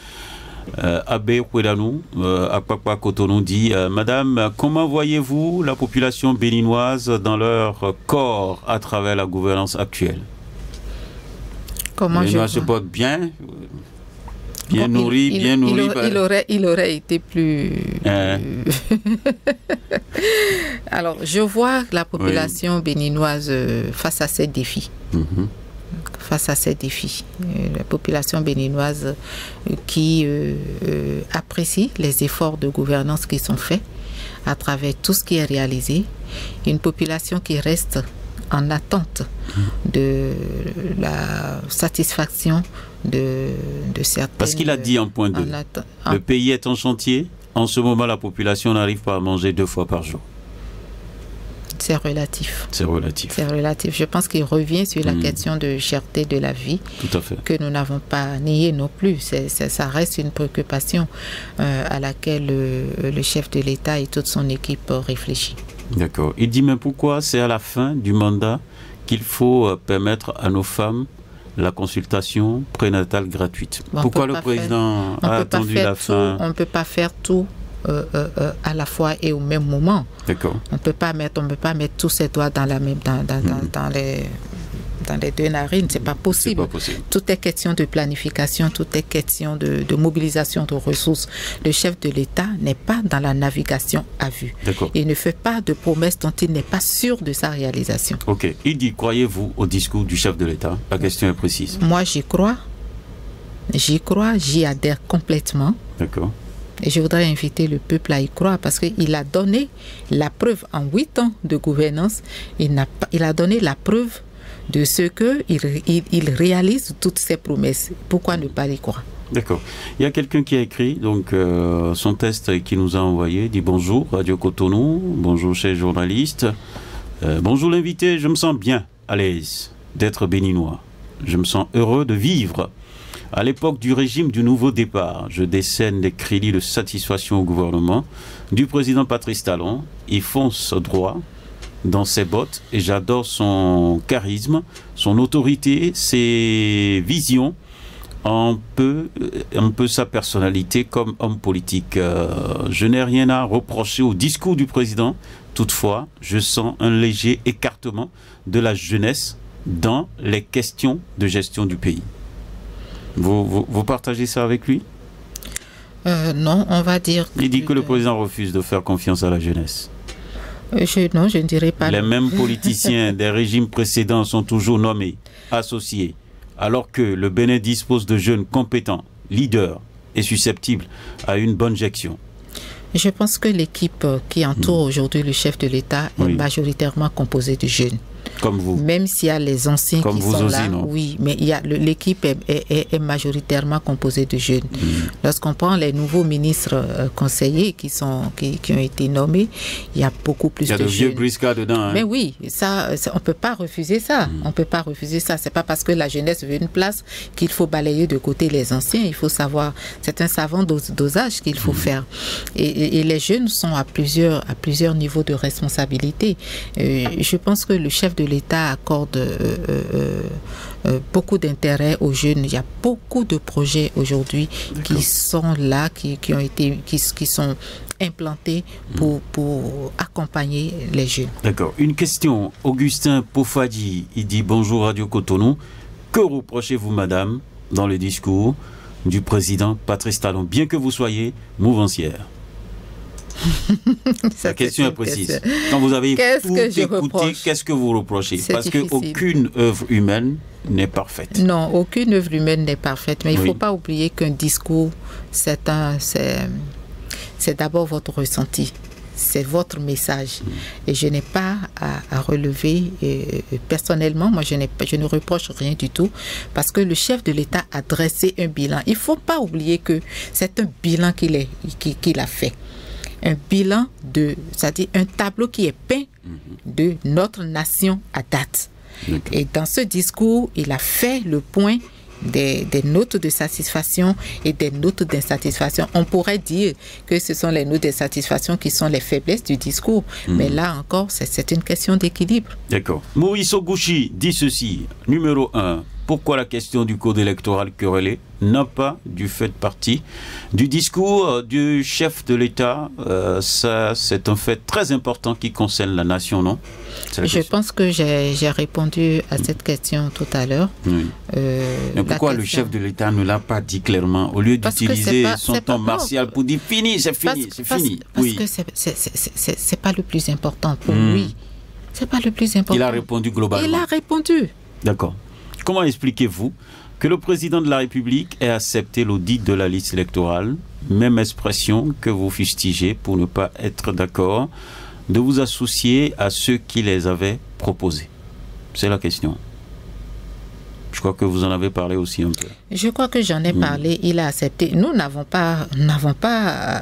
Abbé Ouedanou, Akpakpa Cotonou dit Madame, comment voyez-vous la population béninoise dans leur corps à travers la gouvernance actuelle? Comment les Béninois se portent bien nourris, bien nourris. Il aurait été plus... Alors, je vois la population béninoise face à ces défis. Face à ces défis. La population béninoise qui apprécie les efforts de gouvernance qui sont faits à travers tout ce qui est réalisé. Une population qui reste en attente de la satisfaction de certaines... Parce qu'il a dit en point 2, le pays est en chantier. En ce moment, la population n'arrive pas à manger 2 fois par jour. C'est relatif. C'est relatif. C'est relatif. Je pense qu'il revient sur la question de cherté de la vie. Tout à fait. Que nous n'avons pas nié non plus. Ça reste une préoccupation à laquelle le chef de l'État et toute son équipe réfléchit. D'accord. Il dit, mais pourquoi c'est à la fin du mandat qu'il faut permettre à nos femmes la consultation prénatale gratuite? Pourquoi le président a attendu la fin? On ne peut pas faire tout à la fois et au même moment. D'accord. On ne peut pas mettre tous ses doigts dans la même dans les 2 narines, c'est pas possible. C'est pas possible. Tout est question de planification, tout est question de mobilisation de ressources. Le chef de l'État n'est pas dans la navigation à vue. D'accord. Il ne fait pas de promesses dont il n'est pas sûr de sa réalisation. Ok. Il dit, croyez-vous au discours du chef de l'État? La question est précise. Moi, j'y crois, j'y adhère complètement. D'accord. Et je voudrais inviter le peuple à y croire parce qu'il a donné la preuve en 8 ans de gouvernance. Il a donné la preuve de ce qu'il réalise toutes ses promesses. Pourquoi ne pas y croire? D'accord. Il y a quelqu'un qui a écrit donc son test et qui nous a envoyé, dit bonjour Radio Cotonou, bonjour chers journalistes, bonjour l'invité, je me sens bien à l'aise d'être béninois. Je me sens heureux de vivre. À l'époque du régime du nouveau départ, je décerne des crédits de satisfaction au gouvernement du président Patrice Talon. Il fonce droit dans ses bottes et j'adore son charisme, son autorité, ses visions, un peu sa personnalité comme homme politique. Je n'ai rien à reprocher au discours du président. Toutefois, je sens un léger écartement de la jeunesse dans les questions de gestion du pays. Vous partagez ça avec lui? Non, on va dire... Il dit que le président refuse de faire confiance à la jeunesse. Non, je ne dirais pas. Les mêmes politiciens des régimes précédents sont toujours nommés, associés, alors que le Bénin dispose de jeunes compétents, leaders et susceptibles à une bonne gestion. Je pense que l'équipe qui entoure aujourd'hui le chef de l'État est majoritairement composée de jeunes. Comme vous. Même s'il y a les anciens comme qui vous sont aussi, là, non? oui, mais l'équipe est majoritairement composée de jeunes. Lorsqu'on prend les nouveaux ministres conseillers qui ont été nommés, il y a beaucoup plus de jeunes. Il y a de vieux briscards dedans. Hein? Mais oui, ça, on ne peut pas refuser ça. On peut pas refuser ça. C'est pas parce que la jeunesse veut une place qu'il faut balayer de côté les anciens. Il faut savoir, c'est un savant dosage qu'il faut faire. Et les jeunes sont à plusieurs niveaux de responsabilité. Je pense que le chef de l'État accorde beaucoup d'intérêt aux jeunes. Il y a beaucoup de projets aujourd'hui qui sont là, qui sont implantés pour accompagner les jeunes. D'accord. Une question. Augustin Pofadi, il dit bonjour Radio Cotonou. Que reprochez-vous, madame, dans le discours du président Patrice Talon, bien que vous soyez mouvancière? La question est précise. Quand vous avez tout écouté, qu'est-ce que vous reprochez? Parce qu'aucune œuvre humaine n'est parfaite. Non, aucune œuvre humaine n'est parfaite. Mais il ne faut pas oublier qu'un discours, c'est d'abord votre ressenti. C'est votre message. Et je n'ai pas à relever. Personnellement, moi, je ne reproche rien du tout parce que le chef de l'État a dressé un bilan. Il ne faut pas oublier que c'est un bilan qu'il a fait. Un bilan c'est-à-dire un tableau qui est peint de notre nation à date. Et dans ce discours, il a fait le point des notes de satisfaction et des notes d'insatisfaction. On pourrait dire que ce sont les notes d'insatisfaction qui sont les faiblesses du discours. Mais là encore, c'est une question d'équilibre. D'accord. Maurice Ogouchi dit ceci. Numéro 1. Pourquoi la question du code électoral querellé n'a pas dû fait partie du discours du chef de l'État? Ça, c'est un fait très important qui concerne la nation, non? Je pense que j'ai répondu à cette question tout à l'heure. Oui. Mais pourquoi le chef de l'État ne l'a pas dit clairement au lieu d'utiliser son ton martial pour dire fini, c'est fini, c'est fini? Parce que c'est pas le plus important pour lui. C'est pas le plus important. Il a répondu globalement. Il a répondu. D'accord. Comment expliquez-vous que le président de la République ait accepté l'audit de la liste électorale, même expression que vous fustigez pour ne pas être d'accord, de vous associer à ceux qui les avaient proposés? C'est la question. Je crois que vous en avez parlé aussi un peu. Je crois que j'en ai parlé. Il a accepté. Nous n'avons pas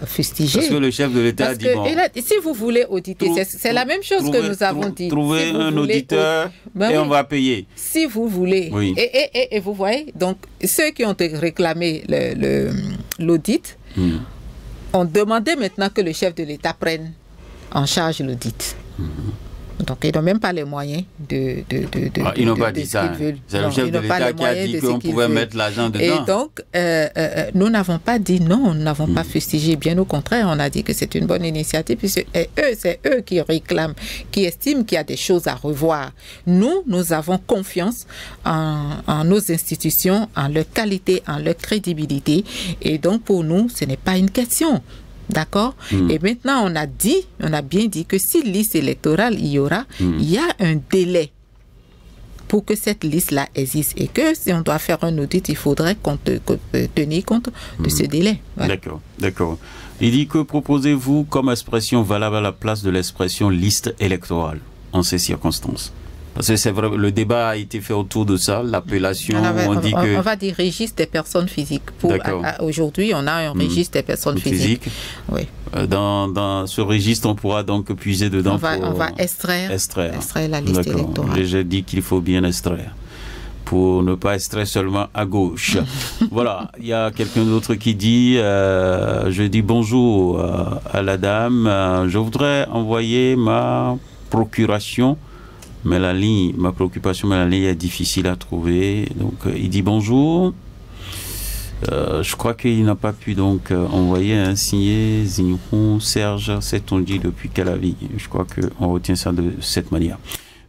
fustigé. Parce que le chef de l'État a dit bon. Si vous voulez auditer, c'est la même chose que nous avons dit. Trouver un auditeur et on va payer. Si vous voulez. Oui. Et vous voyez, donc ceux qui ont réclamé l'audit ont demandé maintenant que le chef de l'État prenne en charge l'audit. Donc, ils n'ont même pas les moyens ils n'ont pas dit ça. C'est le chef de l'État qui a dit qu'on pouvait mettre l'argent dedans. Et donc, nous n'avons pas dit non, nous n'avons pas fustigé. Bien au contraire, on a dit que c'est une bonne initiative. Puisque c'est eux qui réclament, qui estiment qu'il y a des choses à revoir. Nous avons confiance en nos institutions, en leur qualité, en leur crédibilité. Et donc, pour nous, ce n'est pas une question. D'accord? Et maintenant, on a bien dit que si liste électorale il y aura, il y a un délai pour que cette liste-là existe. Et que si on doit faire un audit, il faudrait tenir compte de ce délai. Voilà. D'accord. Il dit que proposez-vous comme expression valable à la place de l'expression liste électorale en ces circonstances? Parce que c'est vrai, le débat a été fait autour de ça, l'appellation, on va dire registre des personnes physiques. Aujourd'hui, on a un registre des personnes physiques. Oui. Dans ce registre, on pourra donc puiser dedans. On va extraire la liste électorale. J'ai dit qu'il faut bien extraire, pour ne pas extraire seulement à gauche. Voilà, il y a quelqu'un d'autre qui dit, je dis bonjour à la dame, je voudrais envoyer ma procuration. Mais ma préoccupation, la ligne est difficile à trouver. Donc, il dit bonjour. Je crois qu'il n'a pas pu donc envoyer signé Zinhon Serge, c'est-on dit depuis Calavi. Je crois qu'on retient ça de cette manière.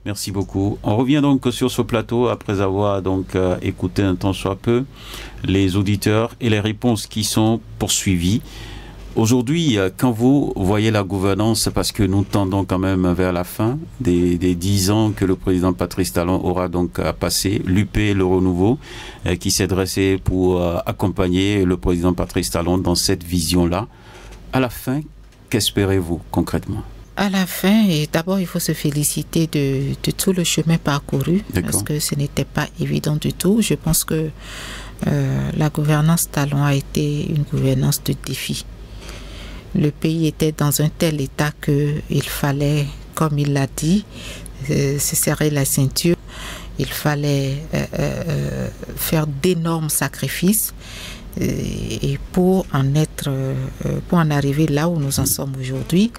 Merci beaucoup. On revient donc sur ce plateau après avoir donc écouté un tant soit peu les auditeurs et les réponses qui sont poursuivies. Aujourd'hui, quand vous voyez la gouvernance, parce que nous tendons quand même vers la fin des 10 ans que le président Patrice Talon aura donc passé, l'UP Le Renouveau, qui s'est dressé pour accompagner le président Patrice Talon dans cette vision-là. À la fin, qu'espérez-vous concrètement? À la fin, d'abord, il faut se féliciter de tout le chemin parcouru, parce que ce n'était pas évident du tout. Je pense que la gouvernance Talon a été une gouvernance de défi. Le pays était dans un tel état qu'il fallait, comme il l'a dit, se serrer la ceinture. Il fallait faire d'énormes sacrifices et pour en arriver là où nous en sommes aujourd'hui.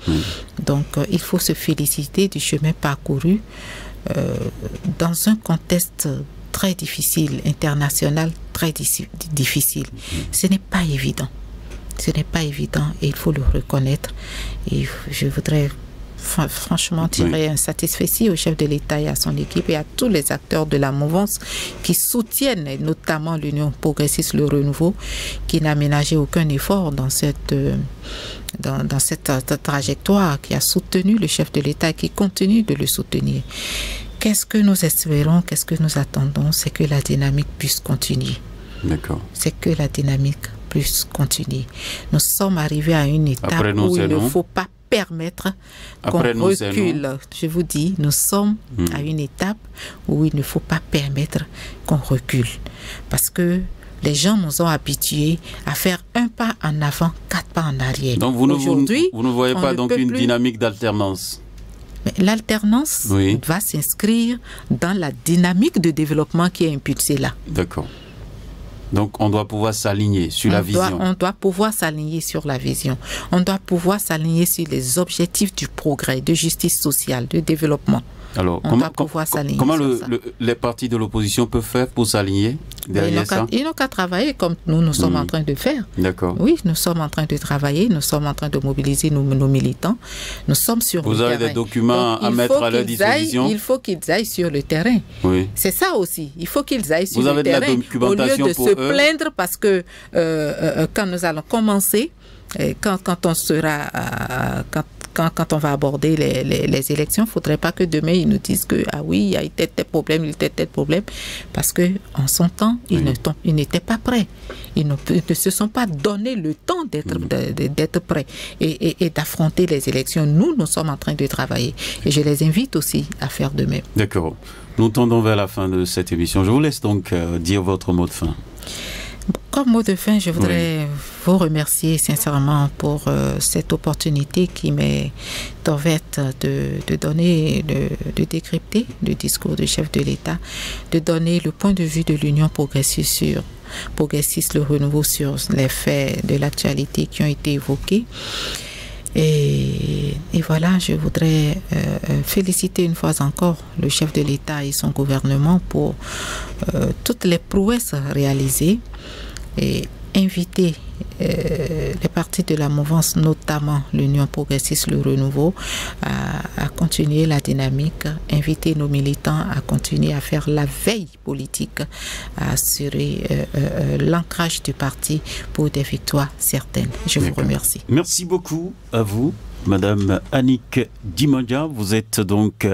Donc, il faut se féliciter du chemin parcouru dans un contexte très difficile, international très difficile. Ce n'est pas évident. Ce n'est pas évident et il faut le reconnaître. Et je voudrais franchement tirer un satisfait au chef de l'État et à son équipe et à tous les acteurs de la mouvance qui soutiennent notamment l'Union progressiste Le Renouveau, qui n'a ménagé aucun effort dans cette dans cette trajectoire, qui a soutenu le chef de l'État et qui continue de le soutenir. Qu'est-ce que nous espérons, qu'est-ce que nous attendons? C'est que la dynamique puisse continuer. D'accord. C'est que la dynamique puisse continuer. Nous sommes arrivés à une étape où il ne faut pas permettre qu'on recule. Je vous dis, nous sommes à une étape où il ne faut pas permettre qu'on recule. Parce que les gens nous ont habitués à faire un pas en avant, 4 pas en arrière. Donc vous ne voyez pas donc une dynamique d'alternance? L'alternance va s'inscrire dans la dynamique de développement qui est impulsée là. D'accord. Donc on doit pouvoir s'aligner sur la vision. On doit pouvoir s'aligner sur la vision. On doit pouvoir s'aligner sur les objectifs du progrès, de justice sociale, de développement. Alors, comment les partis de l'opposition peuvent faire pour s'aligner derrière ça? Ils n'ont qu'à travailler comme nous sommes en train de faire. D'accord. Oui, nous sommes en train de travailler, nous sommes en train de mobiliser nos militants. Nous sommes sur le terrain. Vous avez des documents à mettre à leur disposition? Il faut qu'ils aillent sur le terrain. Oui. C'est ça aussi. Il faut qu'ils aillent sur le terrain. Vous avez de la documentation au lieu de se plaindre parce que quand nous allons commencer, quand on sera... Quand on va aborder les élections, il ne faudrait pas que demain ils nous disent que ah oui, il y a tel problème, il y a tel problème, parce qu'en son temps, ils n'étaient pas prêts. Ils ne se sont pas donné le temps d'être prêts et d'affronter les élections. Nous sommes en train de travailler. Et je les invite aussi à faire de même. D'accord. Nous tendons vers la fin de cette émission. Je vous laisse donc dire votre mot de fin. Comme mot de fin, je voudrais vous remercier sincèrement pour cette opportunité qui m'est offerte de donner, de décrypter le discours du chef de l'État, de donner le point de vue de l'Union progressiste, le renouveau sur les faits de l'actualité qui ont été évoqués. Et voilà, je voudrais féliciter une fois encore le chef de l'État et son gouvernement pour toutes les prouesses réalisées et inviter les partis de la mouvance, notamment l'Union progressiste, le renouveau, à continuer la dynamique, inviter nos militants à continuer à faire la veille politique, à assurer l'ancrage du parti pour des victoires certaines. Je vous remercie. Merci beaucoup à vous, Madame Annick Dimondia. Vous êtes donc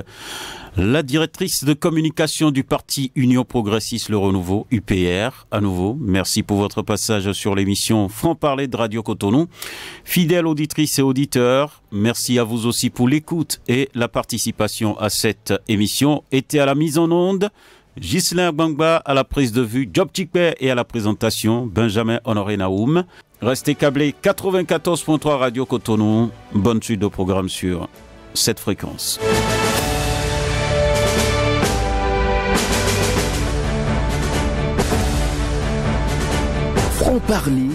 la directrice de communication du parti Union progressiste Le Renouveau, UPR. À nouveau, merci pour votre passage sur l'émission Franc-Parler de Radio Cotonou. Fidèles auditrices et auditeurs, merci à vous aussi pour l'écoute et la participation à cette émission. Était à la mise en onde Ghislain Gbangba, à la prise de vue Job Chikpe et à la présentation Benjamin Honoré Naoum. Restez câblés 94.3 Radio Cotonou. Bonne suite de programme sur cette fréquence. Franc-Parler